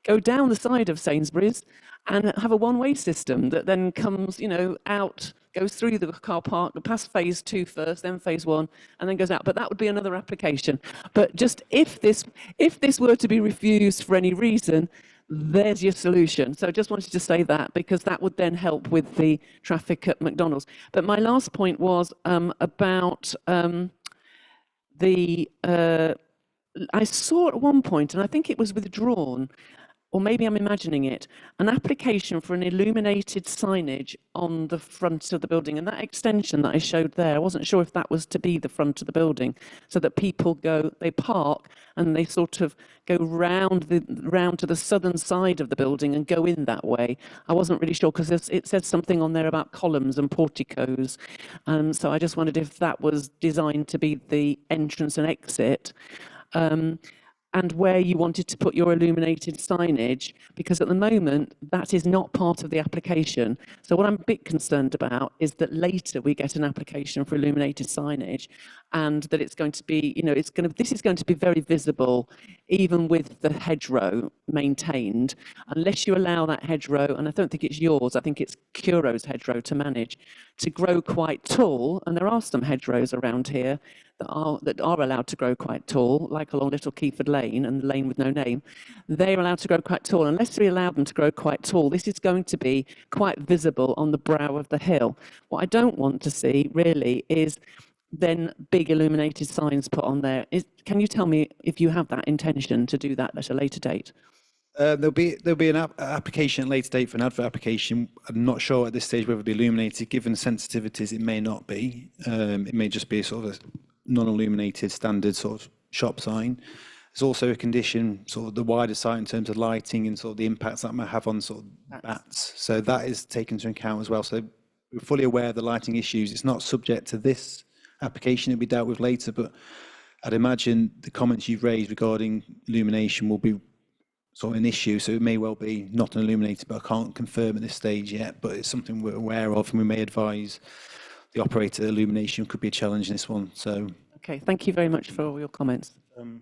go down the side of Sainsbury's, and have a one-way system that then comes, you know, out, goes through the car park, past phase 2 first, then phase 1, and then goes out. But that would be another application. But just if this were to be refused for any reason, there's your solution. So I just wanted to say that, because that would then help with the traffic at McDonald's. But my last point was about I saw at one point, and I think it was withdrawn, or maybe I'm imagining it, an application for an illuminated signage on the front of the building. And that extension that I showed there, I wasn't sure if that was to be the front of the building, so that people they park and they sort of go round to the southern side of the building and go in that way. I wasn't really sure, because it said something on there about columns and porticos. So I just wondered if that was designed to be the entrance and exit. And where you wanted to put your illuminated signage, because at the moment that is not part of the application. So what I'm a bit concerned about is that later we get an application for illuminated signage, and that it's going to be, you know, this is going to be very visible, even with the hedgerow maintained, unless you allow that hedgerow, and I don't think it's yours, I think it's Curo's hedgerow to manage, to grow quite tall. And there are some hedgerows around here that are allowed to grow quite tall, like along Little Keyford Lane and the lane with no name. They're allowed to grow quite tall. Unless we allow them to grow quite tall, this is going to be quite visible on the brow of the hill. What I don't want to see really is then big illuminated signs put on there. Can you tell me if you have that intention to do that at a later date? There'll be an application at a later date for an advert application. I'm not sure at this stage whether it'll be illuminated. Given sensitivities, it may not be. It may just be sort of a non-illuminated standard sort of shop sign. There's also a condition, sort of the wider site in terms of lighting and sort of the impacts that might have on sort of bats. So that is taken into account as well. So we're fully aware of the lighting issues. It's not subject to this application. It'll be dealt with later, but I'd imagine the comments you've raised regarding illumination will be sort of an issue. So it may well be not an illuminated, but I can't confirm at this stage yet, but it's something we're aware of, and we may advise the operator. Illumination could be a challenge in this one. So okay, thank you very much for all your comments. I'm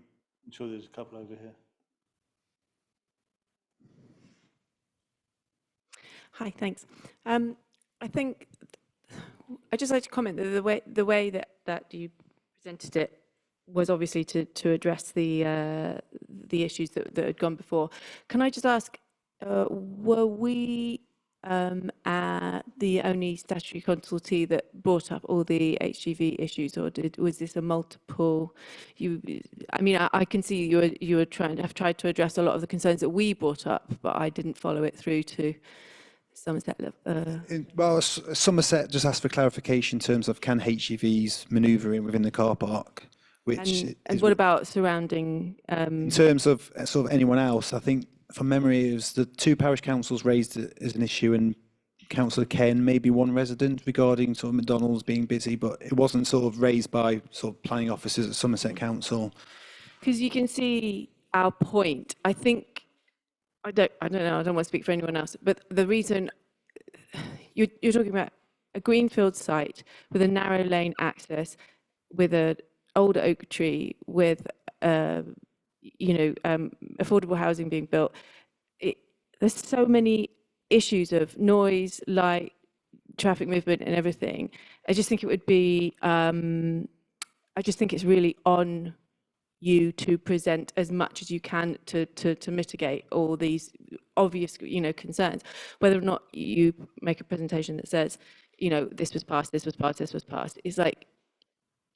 sure there's a couple over here. Hi, thanks. I think I'd just like to comment that the way that you presented it was obviously to address the issues that had gone before. Can I just ask, were we the only statutory consultee that brought up all the HGV issues, or was this a multiple? I mean, I can see you were tried to address a lot of the concerns that we brought up, but I didn't follow it through to Somerset. well, Somerset just asked for clarification in terms of can HGVs manoeuvre in within the car park, which and what about surrounding? In terms of sort of anyone else, I think from memory, it was the two parish councils raised it as an issue, and Councillor Ken, maybe one resident, regarding sort of McDonald's being busy, but it wasn't sort of raised by sort of planning officers at Somerset Council. Because you can see our point. I think I don't know. I don't want to speak for anyone else, but the reason you're talking about a greenfield site with a narrow lane access, with an old oak tree, with affordable housing being built. There's so many issues of noise, light, traffic movement, and everything. I just think it would be. I just think it's really on you to present as much as you can to mitigate all these obvious, concerns. Whether or not you make a presentation that says, this was passed, this was passed, this was passed, is like,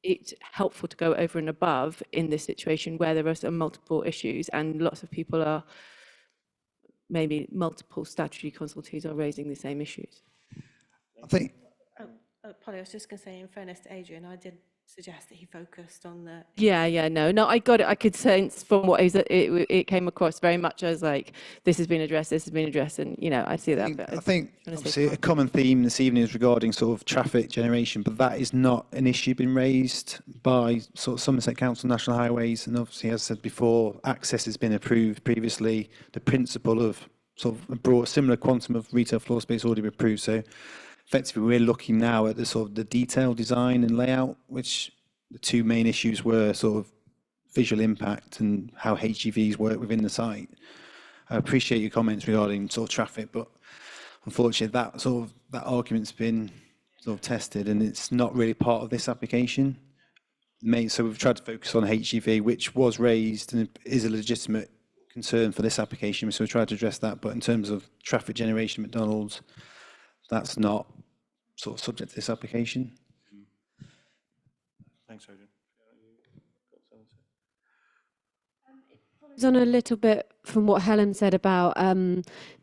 it's helpful to go over and above in this situation where there are some multiple issues and lots of people are, maybe multiple statutory consultees are raising the same issues. I think. Polly, I was just going to say, in fairness to Adrian, I did suggest that he focused on the... No, I got it. I could sense from what it came across very much as like, this has been addressed, and, I see that. I think obviously a common theme this evening is regarding sort of traffic generation, but that is not an issue been raised by sort of Somerset Council National Highways, and obviously, as I said before, access has been approved previously. The principle of sort of a broad, similar quantum of retail floor space already approved, so effectively, we're looking now at the sort of the detail design and layout, which the two main issues were sort of visual impact and how HGVs work within the site. I appreciate your comments regarding sort of traffic, but unfortunately that argument's been sort of tested and it's not really part of this application. So we've tried to focus on HGV, which was raised and is a legitimate concern for this application. So we tried to address that, but in terms of traffic generation at McDonald's, that's not sort of subject to this application. Thanks, Adrian. It's on a little bit from what Helen said about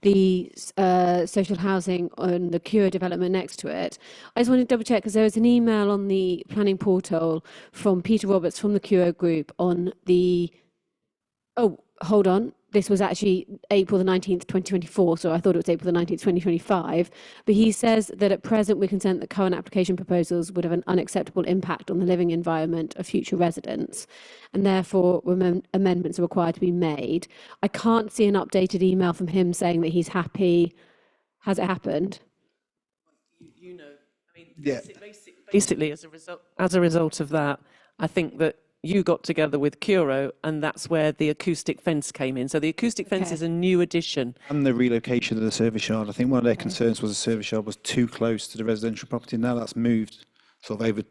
the social housing on the Cure development next to it. I just want to double check because there was an email on the planning portal from Peter Roberts from the Cure group on the, oh, hold on. This was actually April the 19th, 2024, so I thought it was April the 19th, 2025. But he says that at present we're concerned that current application proposals would have an unacceptable impact on the living environment of future residents, and therefore amendments are required to be made. I can't see an updated email from him saying that he's happy. Has it happened? You know, I mean, Yeah. basically as a result of that, I think that you got together with Curo, and that's where the acoustic fence came in. So the acoustic fence Okay. is a new addition. And the relocation of the service yard. I think one of their concerns was the service yard was too close to the residential property. Now that's moved sort of over,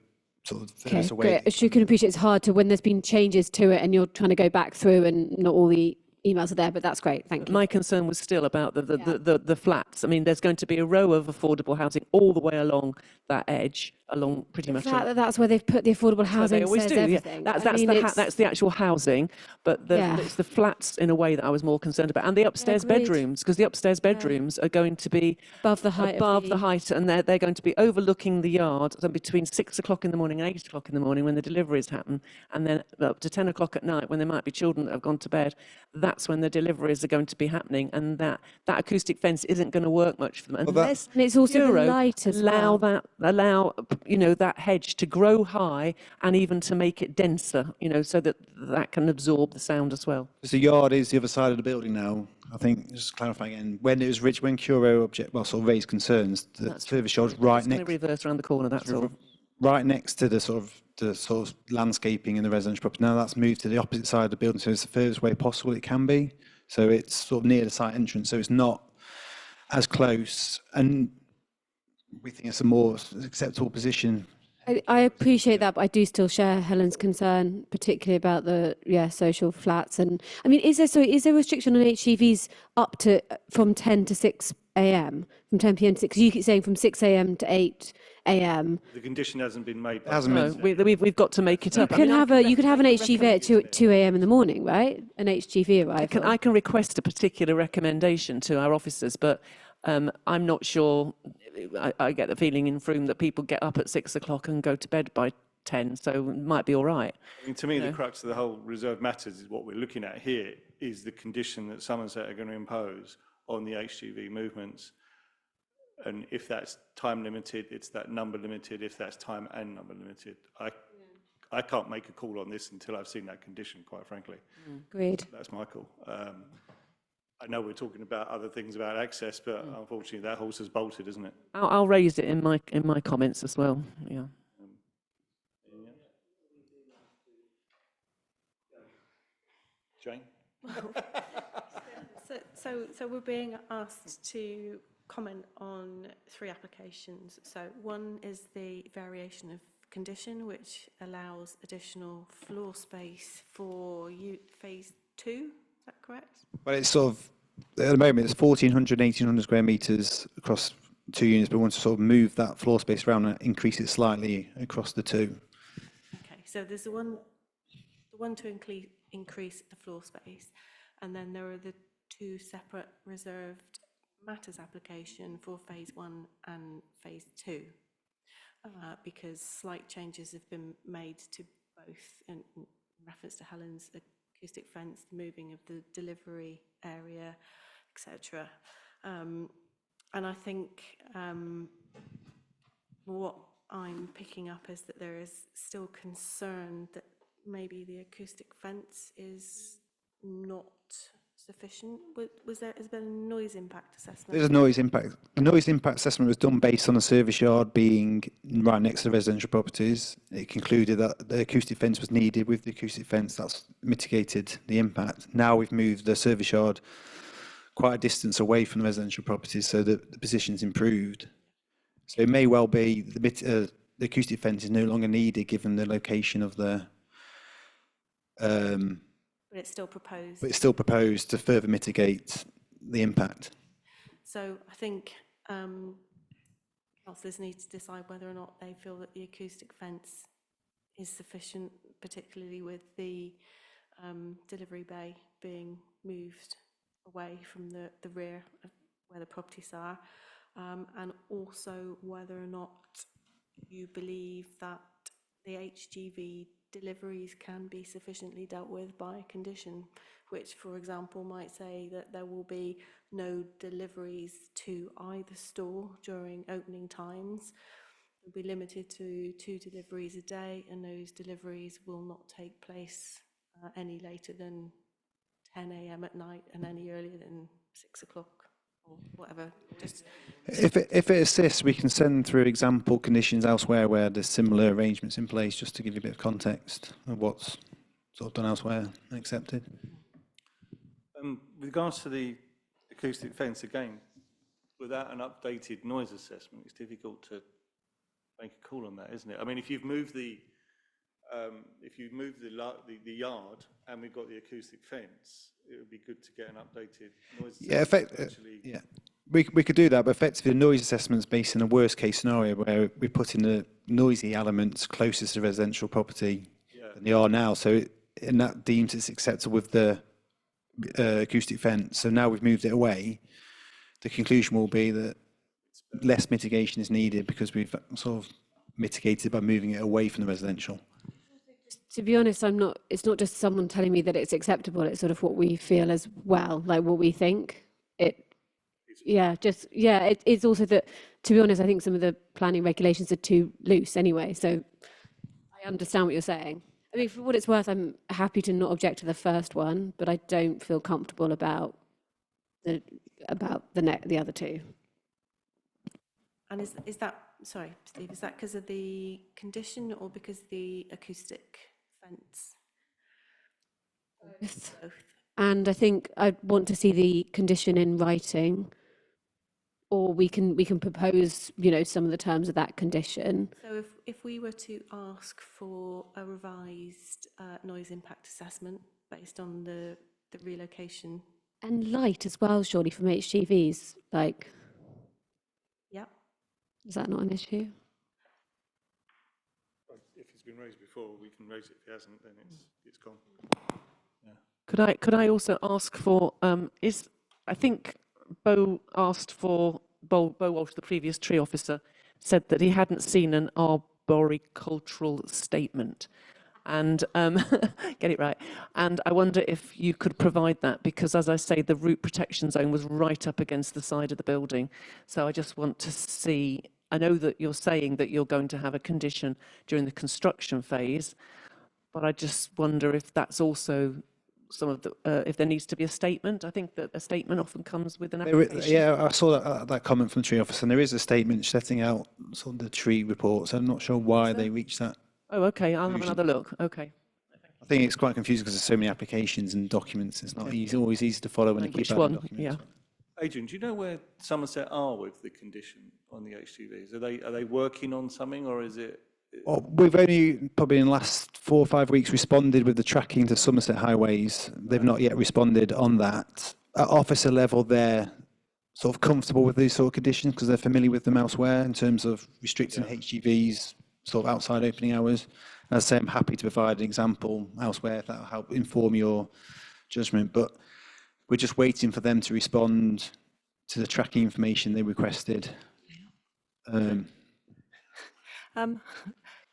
sort of Okay, furthest away. great. As you can appreciate, it's hard to, when there's been changes to it and you're trying to go back through and not all the emails are there, but that's great. Thank you. My concern was still about the flats. I mean, there's going to be a row of affordable housing all the way along that edge, along pretty The much. fact that that's where they've put the affordable So housing they always says do. Yeah. everything. That's I mean, that's the actual housing, but Yeah. it's the flats in a way that I was more concerned about, and the upstairs agreed. bedrooms, because the upstairs bedrooms are going to be above the height above of the height, and they're going to be overlooking the yard. So between 6 o'clock in the morning and 8 o'clock in the morning when the deliveries happen, and then up to 10 o'clock at night when there might be children that have gone to bed. That's when the deliveries are going to be happening, and that acoustic fence isn't going to work much for them unless And it's also the Euro light as allow well. allow that hedge to grow high and even to make it denser, so that can absorb the sound as well. So the yard is the other side of the building now. I think, just clarifying again, when it was when Curo sort of raised concerns, the service yard's right It's going to next, reverse around the corner, that's all. right next to the sort of landscaping in the residential property. Now that's moved to the opposite side of the building, so it's the furthest way possible it can be. So it's sort of near the site entrance, so it's not as close. And we think it's a more acceptable position. I appreciate that, but I do still share Helen's concern, particularly about the social flats. And I mean, is there a restriction on HGVs up to from 10 to 6 a.m. from 10 p.m. to 6? Because you keep saying from 6 a.m. to 8 a.m. The condition hasn't been made. By Hasn't the been- No, we've got to make it You up. I can mean, have you could have an HGV at 2 a.m. in the morning, right? An HGV arrival. I can request a particular recommendation to our officers, but I'm not sure. I get the feeling in Frome that people get up at 6 o'clock and go to bed by 10, so it might be all right. I mean, to me, the crux of the whole reserve matters is what we're looking at here is the condition that Somerset are going to impose on the HGV movements. And if that's time limited, it's that number limited. If that's time and number limited, I can't make a call on this until I've seen that condition, quite frankly. Agreed. That's my call. I know we're talking about other things about access, but unfortunately that horse has bolted, isn't it? I'll raise it in my comments as well. Yeah. Jane? So we're being asked to comment on 3 applications. So one is the variation of condition, which allows additional floor space for phase 2. Is that correct? Well, it's sort of, at the moment, it's 1,400, 1,800 square metres across 2 units, but we want to sort of move that floor space around and increase it slightly across the 2. Okay, so there's the one to increase the floor space, and then there are the 2 separate reserved matters application for phase 1 and phase 2, because slight changes have been made to both in reference to Helen's acoustic fence, the moving of the delivery area, etc. And I think what I'm picking up is that there is still concern that maybe the acoustic fence is not sufficient. Has there been a noise impact assessment? There's a noise impact. The noise impact assessment was done based on the service yard being right next to the residential properties. It concluded that the acoustic fence was needed. With the acoustic fence, that's mitigated the impact. Now we've moved the service yard quite a distance away from the residential properties, so that the position's improved. So it may well be the acoustic fence is no longer needed given the location of the. But it's still proposed. But it's still proposed to further mitigate the impact. So I think councillors need to decide whether or not they feel that the acoustic fence is sufficient, particularly with the delivery bay being moved away from the rear of where the properties are, and also whether or not you believe that the HGV deliveries can be sufficiently dealt with by a condition, which, for example, might say that there will be no deliveries to either store during opening times. They'll be limited to 2 deliveries a day, and those deliveries will not take place any later than 10 a.m. at night and any earlier than 6 o'clock or whatever. Just If it assists, we can send through example conditions elsewhere where there's similar arrangements in place, just to give you a bit of context of what's sort of done elsewhere and accepted. With regards to the acoustic fence, again, without an updated noise assessment, it's difficult to make a call on that, isn't it? I mean, if you've moved the yard and we've got the acoustic fence, it would be good to get an updated noise assessment. Yeah, we could do that, but effectively, the noise assessment's based in a worst case scenario where we put in the noisy elements closest to residential property than they are now. So, and that deems it's acceptable with the acoustic fence. So now we've moved it away. The conclusion will be that less mitigation is needed because we've sort of mitigated by moving it away from the residential. To be honest, it's not just someone telling me that it's acceptable, it's sort of what we feel as well, like what we think. It's also that, to be honest, I think some of the planning regulations are too loose anyway, so I understand what you're saying. I mean, for what it's worth, I'm happy to not object to the first one, but I don't feel comfortable about the other two. and is that, sorry, Steve, is that because of the condition or because of the acoustic fence? Both. And I think I'd want to see the condition in writing, or we can propose, some of the terms of that condition. So if we were to ask for a revised noise impact assessment based on the relocation. And light as well, surely, from HGVs, like, Yeah. is that not an issue? If it's been raised before, we can raise it. If it hasn't, then it's gone. Yeah. Could I also ask for, I think Bo asked for, Bo Walsh, the previous tree officer, said that he hadn't seen an arboricultural statement. And get it right. And I wonder if you could provide that, because as I say, the root protection zone was right up against the side of the building. So I just want to see, I know that you're saying that you're going to have a condition during the construction phase, but I just wonder if that's also some of the, if there needs to be a statement. I think that a statement often comes with an application. Yeah, I saw that comment from the tree officer, and there is a statement setting out sort of the tree reports. I'm not sure why they reached that. Oh, okay, I'll have another look. Okay. I think it's quite confusing because there's so many applications and documents. It's not always easy to follow when you keep Which adding one? documents. Yeah. Adrian, do you know where Somerset are with the condition on the HGVs? Are they working on something, or is it? Well, we've only probably in the last 4 or 5 weeks responded with the tracking to Somerset highways. They've not yet responded on that. At officer level, they're sort of comfortable with these sort of conditions because they're familiar with them elsewhere in terms of restricting HGVs sort of outside opening hours. And as I say, I'm happy to provide an example elsewhere if that will help inform your judgment. But we're just waiting for them to respond to the tracking information they requested.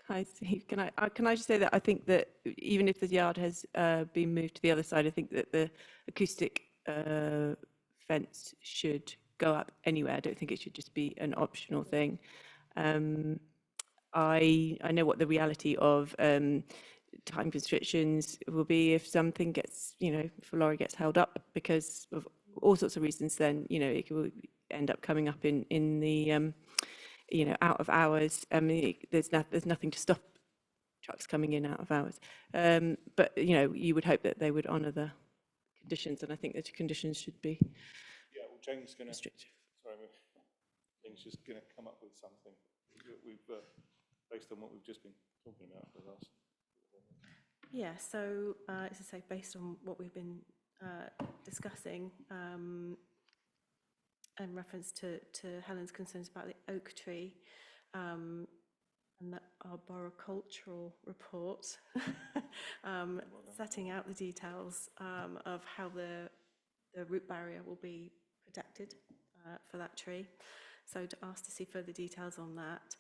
Hi, Steve. Can I just say that I think that even if the yard has been moved to the other side, I think that the acoustic fence should go up anywhere. I don't think it should just be an optional thing. I know what the reality of time constrictions will be if something gets, if a lorry gets held up because of all sorts of reasons. Then it will end up coming up in the out of hours. I mean, there's nothing to stop trucks coming in out of hours. But you would hope that they would honour the conditions, and I think the conditions should be Jane's going to, restrictive. sorry, Jane's just going to come up with something. We've, based on what we've just been talking about for the last. Yeah, so as I say, based on what we've been discussing, in reference to Helen's concerns about the oak tree, and that arboricultural report, setting out the details of how the root barrier will be protected for that tree. So to ask to see further details on that,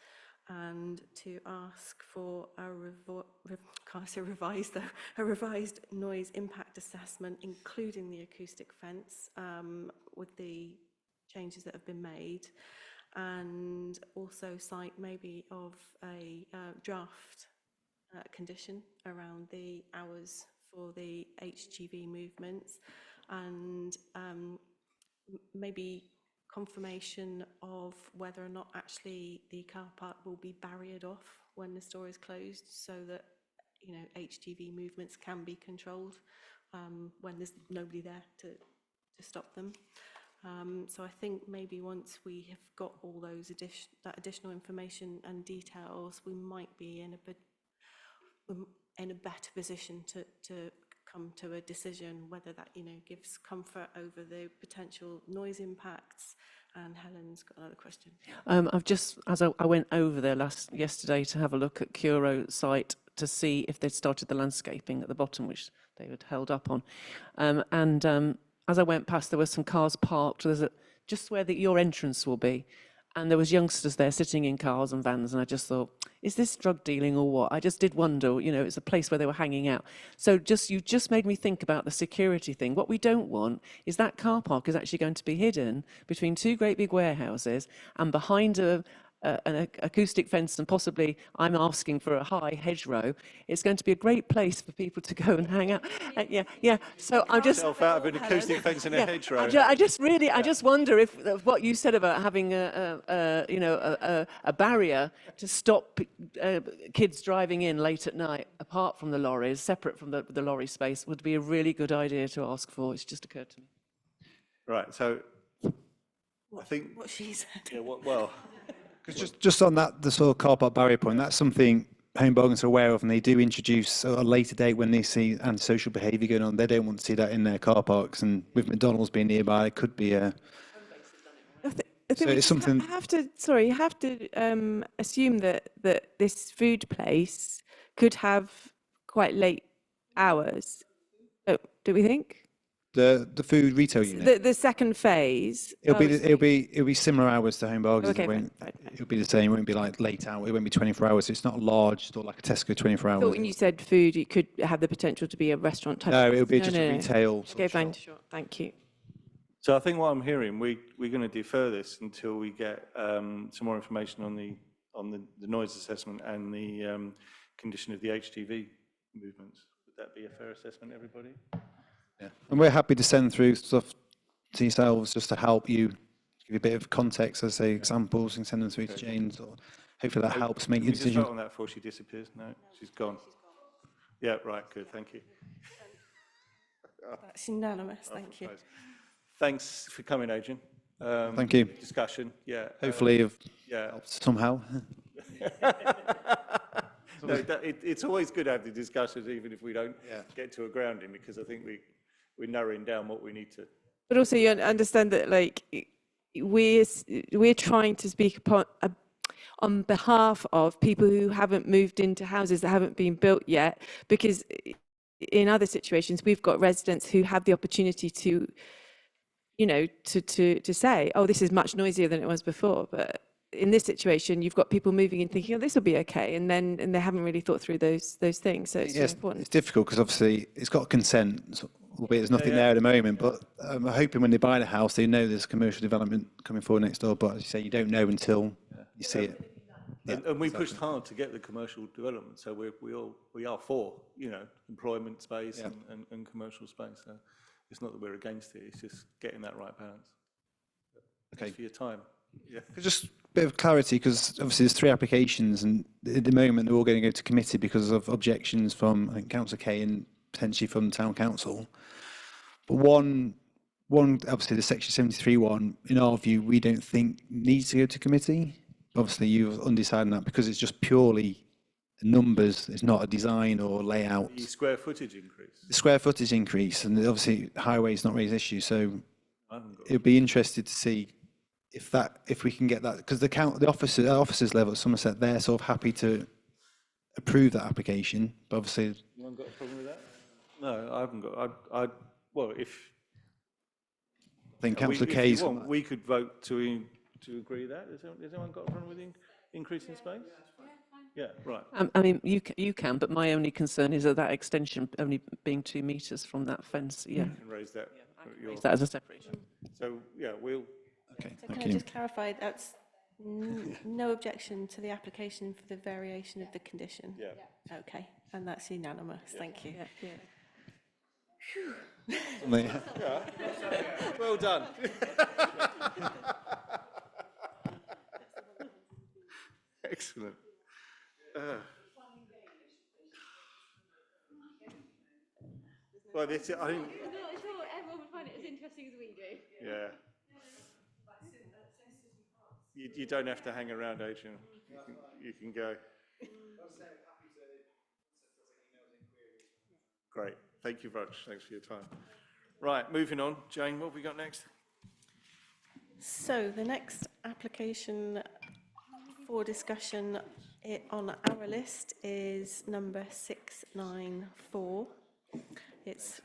and to ask for a revised noise impact assessment, including the acoustic fence, with the changes that have been made, and also cite maybe of a draft condition around the hours for the HGV movements, and maybe confirmation of whether or not actually the car park will be barriered off when the store is closed, so that, you know, HGV movements can be controlled when there's nobody there to stop them. So I think maybe once we have got all those additional information and details, we might be in a better position to come to a decision whether that, you know, gives comfort over the potential noise impacts. And Helen's got another question. I've just, as I went over there yesterday to have a look at Curo site to see if they'd started the landscaping at the bottom, which they had held up on. As I went past, there were some cars parked. Just where your entrance will be. And there was youngsters there sitting in cars and vans, and I just thought, is this drug dealing or what? I just did wonder, you know, it's a place where they were hanging out. So you just made me think about the security thing. What we don't want is that car park is actually going to be hidden between two great big warehouses and behind an acoustic fence, and possibly I'm asking for a high hedgerow. It's going to be a great place for people to go and hang out. Yeah. So I'm just Self out of an acoustic fence in a hedgerow. I just wonder if what you said about having a barrier to stop kids driving in late at night, apart from the lorries, separate from the lorry space, would be a really good idea to ask for. It's just occurred to me. Right. So I think what she said. Yeah. Well. Because just on that, the sort of car park barrier point, that's something Home Bargains are aware of, and they do introduce at a later date when they see antisocial behaviour going on. They don't want to see that in their car parks, and with McDonald's being nearby, it could be a. I think So it's something. you have to assume that this food place could have quite late hours. Oh, do we think? The food retail unit. The second phase. It'll be similar hours to Home Bargains. Okay, It fine. it'll be the same. It won't be like late hour. It won't be 24 hours. It's not a large store like a Tesco 24 I hours. thought when you said food, it could have the potential to be a restaurant type. No, it'll be just a no. retail. sort Okay, of fine. shop. Sure. Thank you. So I think what I'm hearing, we're going to defer this until we get some more information on the noise assessment and the condition of the HTV movements. Would that be a fair assessment, everybody? Yeah. And we're happy to send through stuff to yourselves just to help you, give you a bit of context, as say examples, and send them through to James. Or hopefully that helps make Can your we just decision. vote on that before she disappears? No, she's gone. Yeah, right, good, thank you. That's unanimous, thank you. Thanks for coming, Adrian. Thank you. Discussion, yeah. Hopefully you've Yeah. helped somehow. No, it's always good to have the discussions, even if we don't get to a grounding, because I think we're narrowing down what we need to. But also, you understand that, like, we're trying to speak on behalf of people who haven't moved into houses that haven't been built yet, because in other situations we've got residents who have the opportunity to, you know, to say, oh, this is much noisier than it was before. But in this situation, you've got people moving in thinking, oh, this will be okay, and they haven't really thought through those things. So it's really important. It's difficult because obviously it's got consent, albeit there's nothing there at the moment. But I'm hoping when they buy the house, they know there's commercial development coming forward next door. But as you say, you don't know until you see it. Yeah, And we pushed hard to get the commercial development, so we are for, you know, employment space and commercial space. So it's not that we're against it; it's just getting that right balance. Okay. Thanks for your time. Yeah. Just a bit of clarity, because obviously there's 3 applications, and at the moment they're all going to go to committee because of objections from, I think, Councillor Kay and potentially from Town Council. But one one, obviously the section 73 one, in our view, we don't think needs to go to committee. Obviously you're undecided on that because it's just purely numbers. It's not a design or layout. The square footage increase. The square footage increase, and obviously highway is not really an issue. So I haven't got it would be interested to see if we can get that, because the officers level at Somerset, they're sort of happy to approve that application, but obviously Anyone got a problem with that? No, I haven't got. Well, if I think Councillor if Kay's you want, we could vote to agree that. Has anyone got a problem with increasing space? Yeah, right. I mean, you can, but my only concern is that extension only being 2 metres from that fence. Yeah, You can raise that. raise that as a separation. So yeah, we'll. okay. So Thank can I you. just clarify, that's no objection to the application for the variation of the condition? Yeah. Okay, and that's unanimous, thank you. Yeah. Well done. Excellent. Well, this, I think. I'm not sure everyone would find it as interesting as we do. Yeah. You don't have to hang around, Adrian. You can go. Great. Thank you very much. Thanks for your time. Right, moving on. Jane, what have we got next? So the next application for discussion on our list is number 694. It's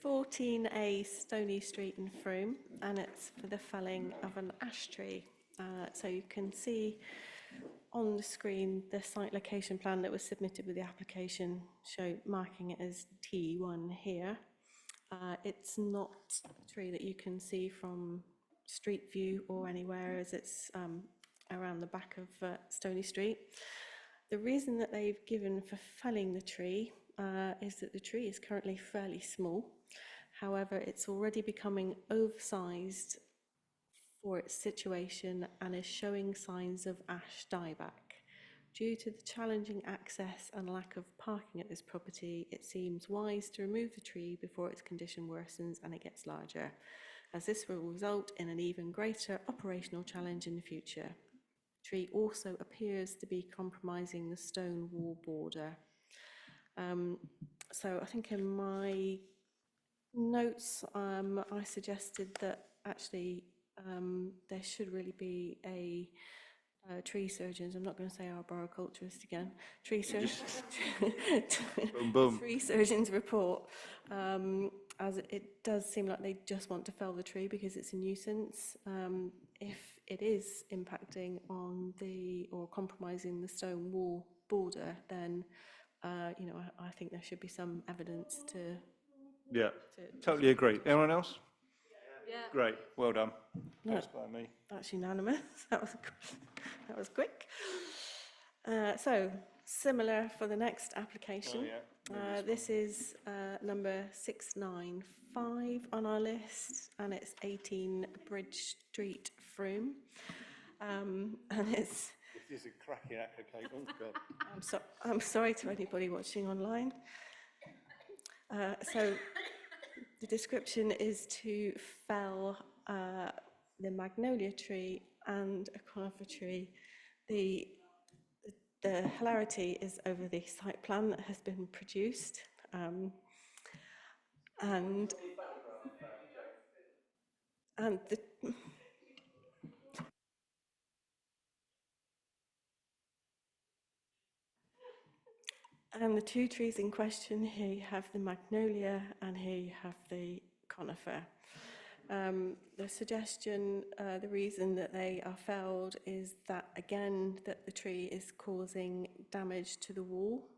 14A Stony Street in Frome, and it's for the felling of an ash tree. So you can see on the screen the site location plan that was submitted with the application, marking it as T1 here. It's not a tree that you can see from street view or anywhere, as it's around the back of Stony Street. The reason that they've given for felling the tree is that the tree is currently fairly small. However, it's already becoming oversized for its situation and is showing signs of ash dieback. Due to the challenging access and lack of parking at this property, it seems wise to remove the tree before its condition worsens and it gets larger, as this will result in an even greater operational challenge in the future. The tree also appears to be compromising the stone wall border. So I think in my notes, I suggested that actually there should really be a tree surgeons, I'm not going to say arboriculturist again, tree surgeons, Boom, boom. tree surgeons report, as it does seem like they just want to fell the tree because it's a nuisance. If it is impacting on or compromising the stone wall border, then you know, I think there should be some evidence to. Yeah, totally agree. Anyone else? Yeah. Great, well done. No. That's by me. That's unanimous. That was quick. So similar for the next application. Oh, yeah. This is number 695 on our list, and it's 18 Bridge Street, Frome. And it's. This is a cracking application. Oh, God. I'm sorry to anybody watching online. So the description is to fell the magnolia tree and a conifer tree. The hilarity is over the site plan that has been produced, and the two trees in question, here you have the magnolia and here you have the conifer. The suggestion, the reason that they are felled is that, again, that the tree is causing damage to the wall,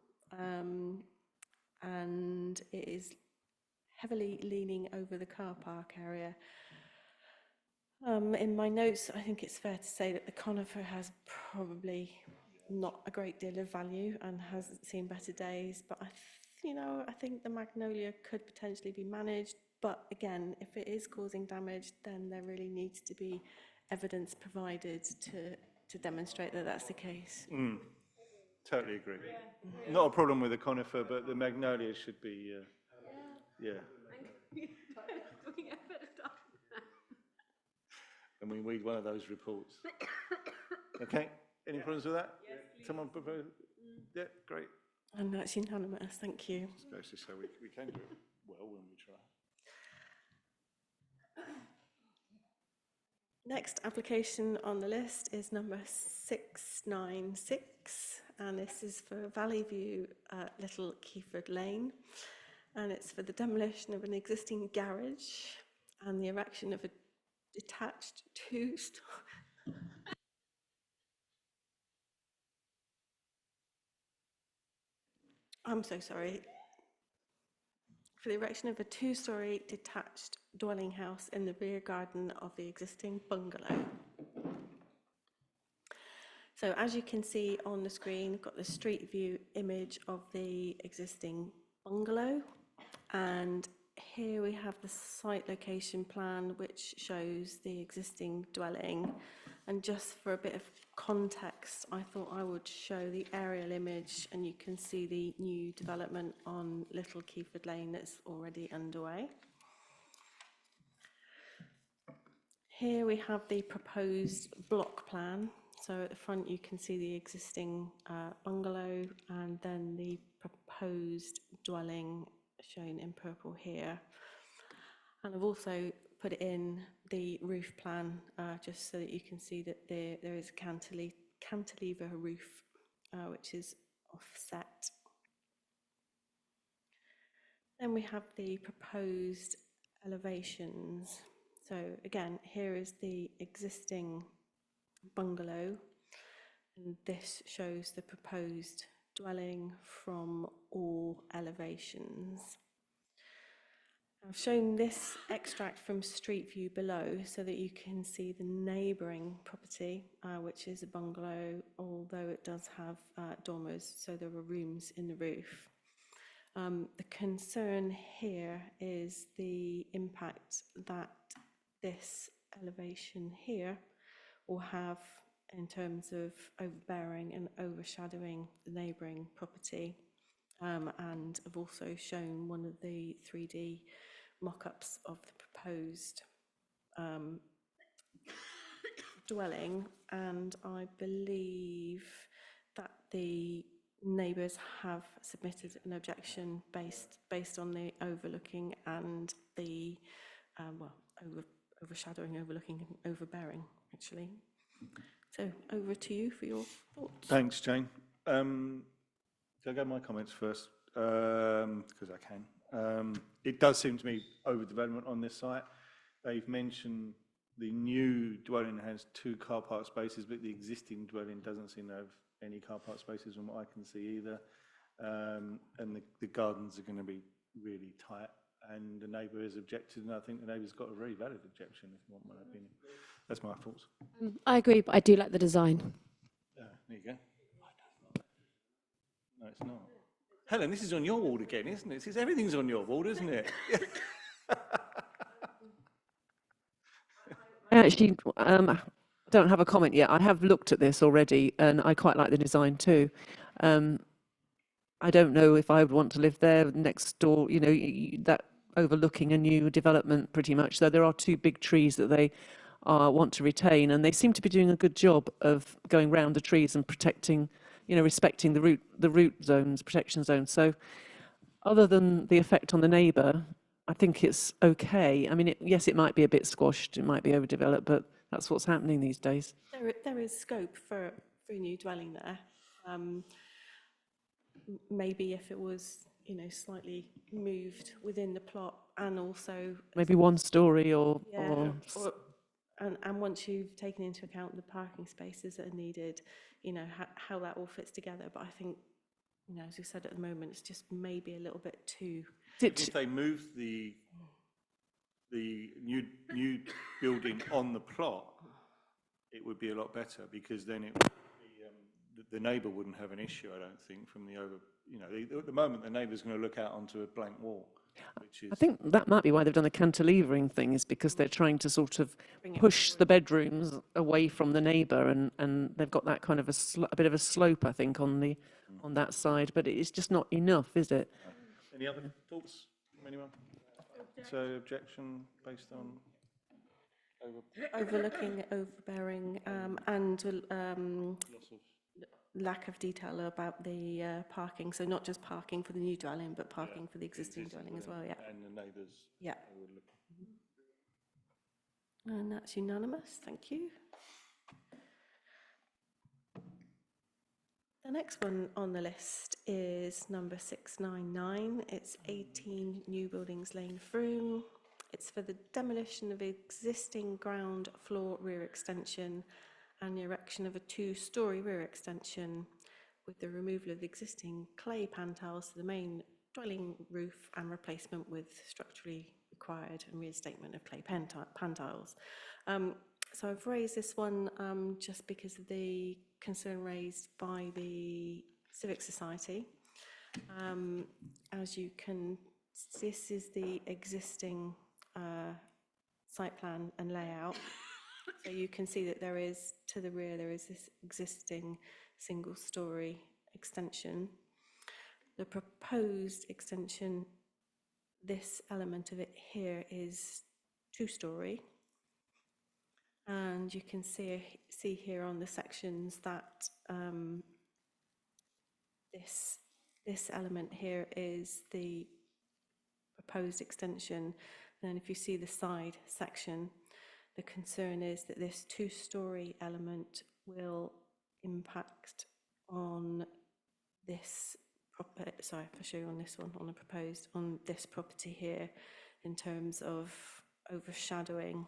and it is heavily leaning over the car park area. In my notes, I think it's fair to say that the conifer has probably not a great deal of value and hasn't seen better days, but I think the magnolia could potentially be managed. But again, if it is causing damage, then there really needs to be evidence provided to demonstrate that that's the case. Totally agree. Not a problem with the conifer, but the magnolia should be, yeah. And we read one of those reports. Okay, any problems with that? Yes, please. Someone propose? Yeah, great. And that's unanimous, thank you. Goes to show we can do it well when we try. Next application on the list is number 696, and this is for Valley View, Little Keyford Lane, and it's for the demolition of an existing garage and the erection of a detached two-story. I'm so sorry. For the erection of a two-story detached dwelling house in the rear garden of the existing bungalow. So as you can see on the screen, we've got the street view image of the existing bungalow. And here we have the site location plan, which shows the existing dwelling. And just for a bit of context, I thought I would show the aerial image, and you can see the new development on Little Keyford Lane that's already underway. Here we have the proposed block plan. So at the front you can see the existing bungalow and then the proposed dwelling shown in purple here. And I've also put in the roof plan just so that you can see that there is a cantilever roof which is offset. Then we have the proposed elevations. So again, here is the existing bungalow, and this shows the proposed dwelling from all elevations. I've shown this extract from Street View below so that you can see the neighbouring property, which is a bungalow, although it does have dormers, so there are rooms in the roof. The concern here is the impact that this elevation here will have in terms of overbearing and overshadowing the neighbouring property. And I've also shown one of the 3D mock-ups of the proposed dwelling, and I believe that the neighbours have submitted an objection based on the overlooking and the overshadowing, overlooking and overbearing, actually. So over to you for your thoughts. Thanks, Jane. Can I go my comments first? Because I can. It does seem to me overdevelopment on this site. They've mentioned the new dwelling has 2 car park spaces, but the existing dwelling doesn't seem to have any car park spaces from what I can see either. And the gardens are going to be really tight, and the neighbour has objected, and I think the neighbour's got a very valid objection, if you want my opinion. That's my thoughts. I agree, but I do like the design. There you go. No, it's not. Helen, this is on your wall again, isn't it? Everything's on your wall, isn't it? I actually don't have a comment yet. I have looked at this already, and I quite like the design too. I don't know if I would want to live there next door, you know, that overlooking a new development pretty much. So there are 2 big trees that they want to retain, and they seem to be doing a good job of going round the trees and protecting, you know, respecting the root zones, protection zones. So other than the effect on the neighbour, I think it's okay. I mean, yes, it might be a bit squashed, it might be overdeveloped, but that's what's happening these days. There is scope for a new dwelling there. Maybe if it was, you know, slightly moved within the plot, and also Maybe 1 story or and once you've taken into account the parking spaces that are needed, you know, how that all fits together. But I think, you know, as we said, at the moment, it's just maybe a little bit too. If they move the new building on the plot, it would be a lot better, because then it would be, the neighbour wouldn't have an issue, I don't think, from the over. You know, at the moment, the neighbour's going to look out onto a blank wall. Which is, I think that might be why they've done the cantilevering thing, is because they're trying to sort of push the bedrooms away from the neighbour, and they've got that kind of a bit of a slope, I think, on that side, but it's just not enough, is it? Any other thoughts from anyone? So objection based on Overlooking, overbearing, and loss of... lack of detail about the parking. So not just parking for the new dwelling, but parking for the existing dwelling as well, yeah. And the neighbours. Yeah. overlooking. And that's unanimous, thank you. The next one on the list is number 699. It's 18 New Buildings Lane, Frome. It's for the demolition of existing ground floor rear extension and the erection of a 2-storey rear extension with the removal of the existing clay pantiles to the main dwelling roof and replacement with structurally required and reinstatement of clay pantiles. So I've raised this one just because of the concern raised by the Civic Society. As you can, this is the existing site plan and layout. So you can see that there is, to the rear, there is this existing single-storey extension. The proposed extension, this element of it here is 2-storey. And you can see here on the sections that this element here is the proposed extension. And then if you see the side section, the concern is that this 2-storey element will impact on this, sorry, if I show you on this one, on the proposed, on this property here, in terms of overshadowing.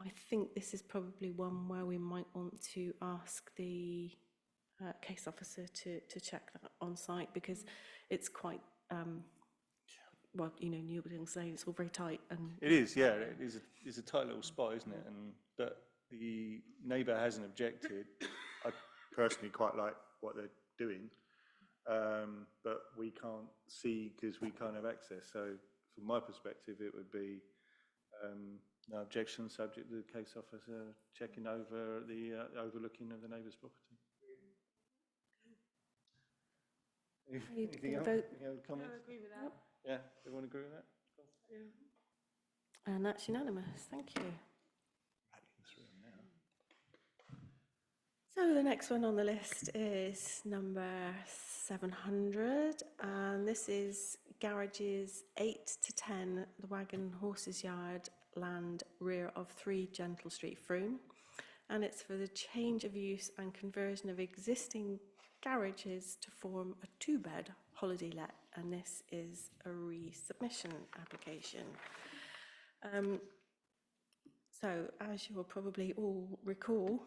I think this is probably one where we might want to ask the case officer to check that on site, because it's quite, well, you know, New Buildings Lane, it's all very tight. And It is, yeah, it's a tight little spot, isn't it? And but the neighbour hasn't objected. I personally quite like what they're doing, but we can't see because we can't have access. So from my perspective, it would be no objection, subject to the case officer checking over the overlooking of the neighbour's property. Anything else? Any other comments? I agree with that. Yeah, everyone agree with that? And that's unanimous, thank you. So the next one on the list is number 700, and this is garages 8 to 10, the Wagon Horses Yard land rear of 3 Gentle Street, Frome. And it's for the change of use and conversion of existing garages to form a 2-bed holiday let, and this is a resubmission application. So as you'll probably all recall,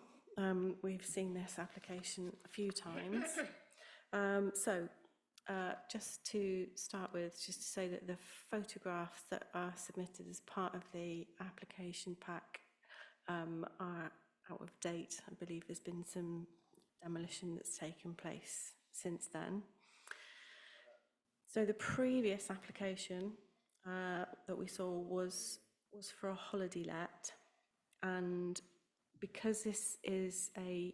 we've seen this application a few times. Just to start with, just to say that the photographs that are submitted as part of the application pack are out of date. I believe there's been some demolition that's taken place since then. So the previous application that we saw was for a holiday let, and because this is a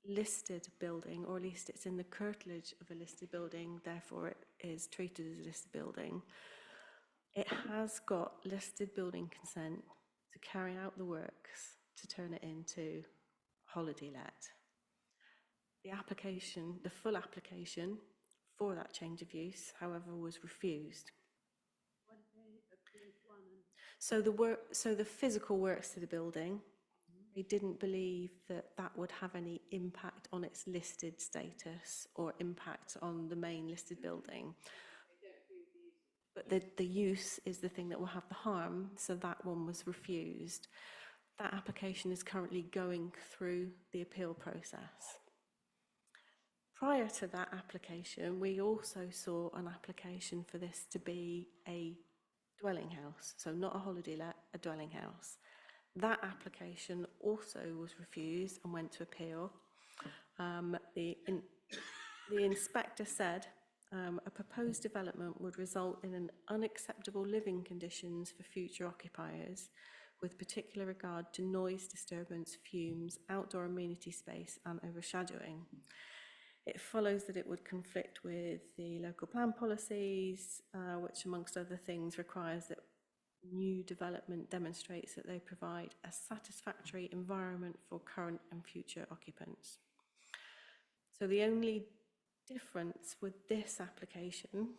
listed building, or at least it's in the curtilage of a listed building, therefore it is treated as a listed building, it has got listed building consent to carry out the works to turn it into a holiday let. The application, the full application for that change of use, however, was refused. So the physical works to the building, they didn't believe that that would have any impact on its listed status or impact on the main listed building. But the use is the thing that will have the harm, so that one was refused. That application is currently going through the appeal process. Prior to that application, we also saw an application for this to be a dwelling house, so not a holiday let, a dwelling house. That application also was refused and went to appeal. The inspector said a proposed development would result in unacceptable living conditions for future occupiers, with particular regard to noise disturbance, fumes, outdoor amenity space and overshadowing. It follows that it would conflict with the local plan policies, which amongst other things requires that new development demonstrates that they provide a satisfactory environment for current and future occupants. So the only difference with this application,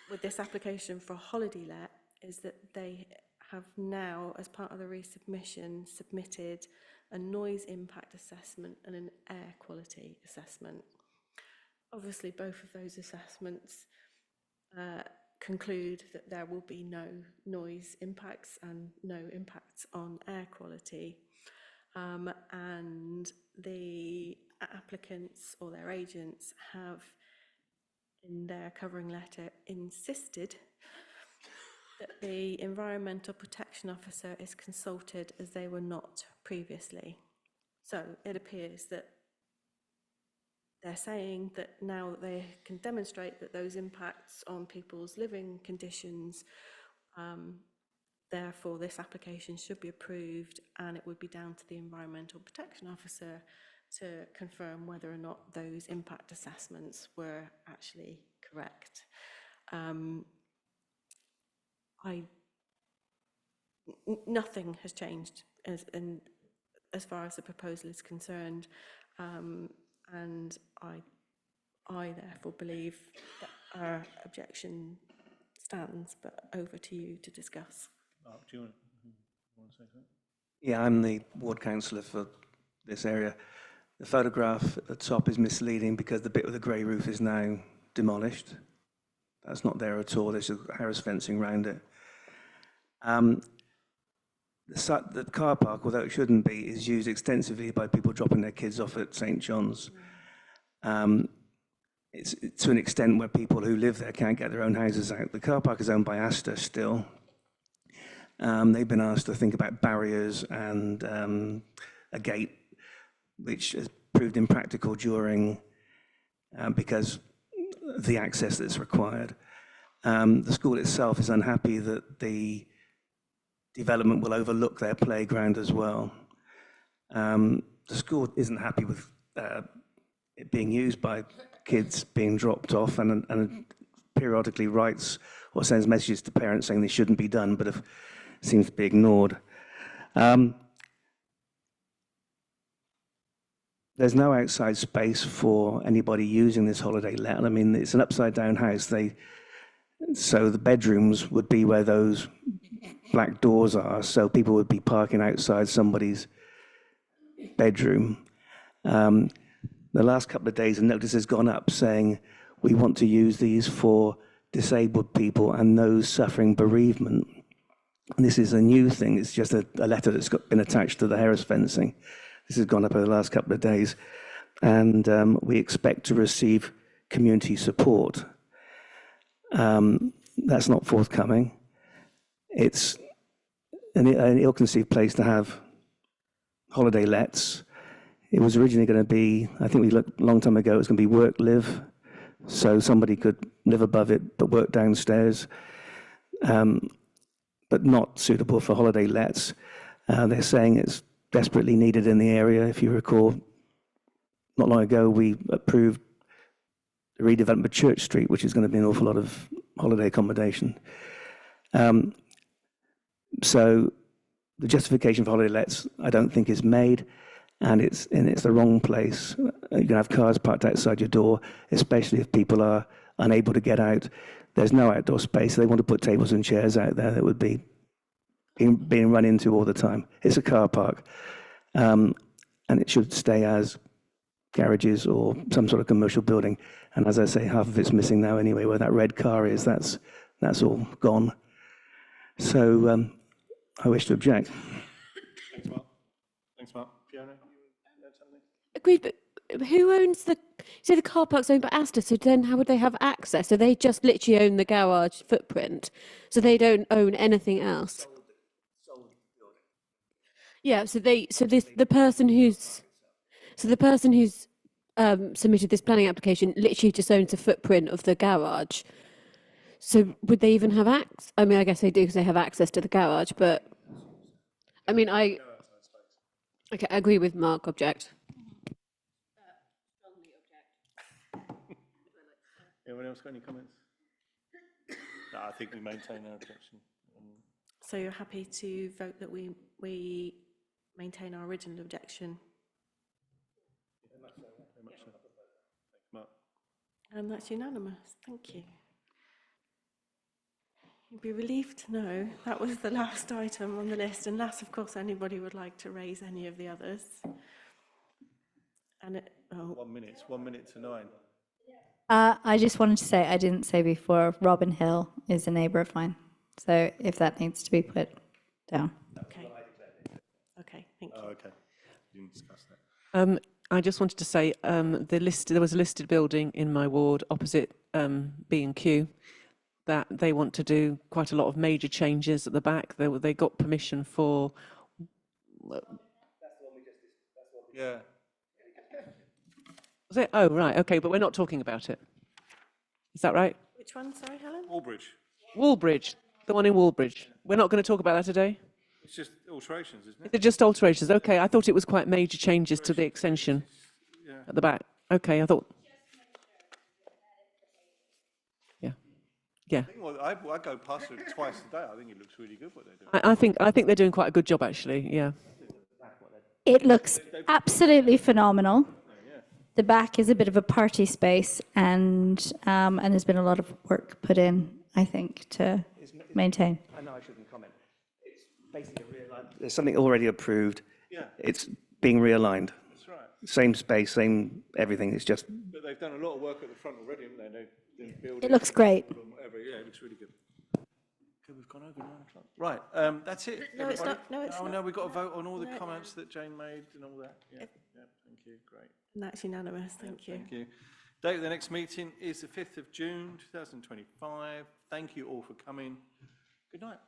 with this application for holiday let, is that they have now, as part of the resubmission, submitted a noise impact assessment and an air quality assessment. Obviously, both of those assessments conclude that there will be no noise impacts and no impacts on air quality. And the applicants or their agents have, in their covering letter, insisted that the Environmental Protection Officer is consulted as they were not previously. So it appears that they're saying that now that they can demonstrate that those impacts on people's living conditions, therefore this application should be approved, and it would be down to the Environmental Protection Officer to confirm whether or not those impact assessments were actually correct. Nothing has changed as far as the proposal is concerned, and I therefore believe that our objection stands, but over to you to discuss. Mark, do you want to say something? Yeah, I'm the ward councillor for this area. The photograph at the top is misleading because the bit with the grey roof is now demolished. That's not there at all. There's a Harris fencing around it. The car park, although it shouldn't be, is used extensively by people dropping their kids off at St John's. It's to an extent where people who live there can't get their own houses out. The car park is owned by Asda still. They've been asked to think about barriers and a gate, which has proved impractical during because of the access that's required. The school itself is unhappy that the development will overlook their playground as well. The school isn't happy with it being used by kids being dropped off, and periodically writes or sends messages to parents saying they shouldn't be done, but it seems to be ignored. There's no outside space for anybody using this holiday let. I mean, it's an upside down house. So the bedrooms would be where those black doors are, so people would be parking outside somebody's bedroom. The last couple of days, a notice has gone up saying we want to use these for disabled people and those suffering bereavement. And this is a new thing. It's just a letter that's been attached to the Harris fencing. This has gone up over the last couple of days, and we expect to receive community support. That's not forthcoming. It's an ill-conceived place to have holiday lets. It was originally going to be, I think we looked a long time ago, it was going to be work-live, so somebody could live above it but work downstairs, but not suitable for holiday lets. They're saying it's desperately needed in the area. If you recall, not long ago we approved the redevelopment of Church Street, which is going to be an awful lot of holiday accommodation. So the justification for holiday lets, I don't think, is made, and it's the wrong place. You can have cars parked outside your door, especially if people are unable to get out. There's no outdoor space. They want to put tables and chairs out there that would be being run into all the time. It's a car park, and it should stay as garages or some sort of commercial building. And as I say, half of it's missing now anyway. Where that red car is, that's all gone. So I wish to object. Thanks, Mark. Thanks, Mark. Fiona, you had something? Agreed, but who owns the, say the car park's owned by Asda, so then how would they have access? So they just literally own the garage footprint, so they don't own anything else? Yeah, so the person who's submitted this planning application literally just owns the footprint of the garage. So would they even have access? I mean, I guess they do because they have access to the garage, but I mean, okay, I agree with Mark, object. Anyone else got any comments? No, I think we maintain our objection. So you're happy to vote that we maintain our original objection? Very much so. Thanks, Mark. And that's unanimous, thank you. You'd be relieved to know that was the last item on the list, unless, of course, anybody would like to raise any of the others. And 1 minute, it's 1 minute to 9. I just wanted to say, I didn't say before, Robin Hill is a neighbour of mine. So if that needs to be put down. okay. Okay, thank you. Oh, okay. We didn't discuss that. I just wanted to say there was a listed building in my ward opposite B&Q that they want to do quite a lot of major changes at the back. They got permission for. Yeah. Was it? Oh, right. Okay, but we're not talking about it. Is that right? Which one, sorry, Helen? Albridge. Woolbridge, the one in Woolbridge. We're not going to talk about that today. It's just alterations, isn't it? They're just alterations. Okay, I thought it was quite major changes to the extension Yeah. at the back. Okay, I thought. Yeah, yeah. I think, well, I go past it twice a day. I think it looks really good what they're doing. I think they're doing quite a good job actually. Yeah. It looks absolutely phenomenal. The back is a bit of a party space, and there's been a lot of work put in, I think, to maintain. I know I shouldn't comment. It's basically realigned. There's something already approved. Yeah. It's being realigned. That's right. Same space, same everything. It's just But they've done a lot of work at the front already, haven't they? They've built It looks great. whatever. Yeah, it looks really good. Okay, we've gone over 9 o'clock. Right, that's it. No, it's everybody? not. No, it's Oh, not. no, we've got to vote on all the No. comments that Jane made and all that. Yeah, yeah, thank you, great. And that's unanimous, thank you. Thank you. Date of the next meeting is the 5th of June, 2025. Thank you all for coming. Good night.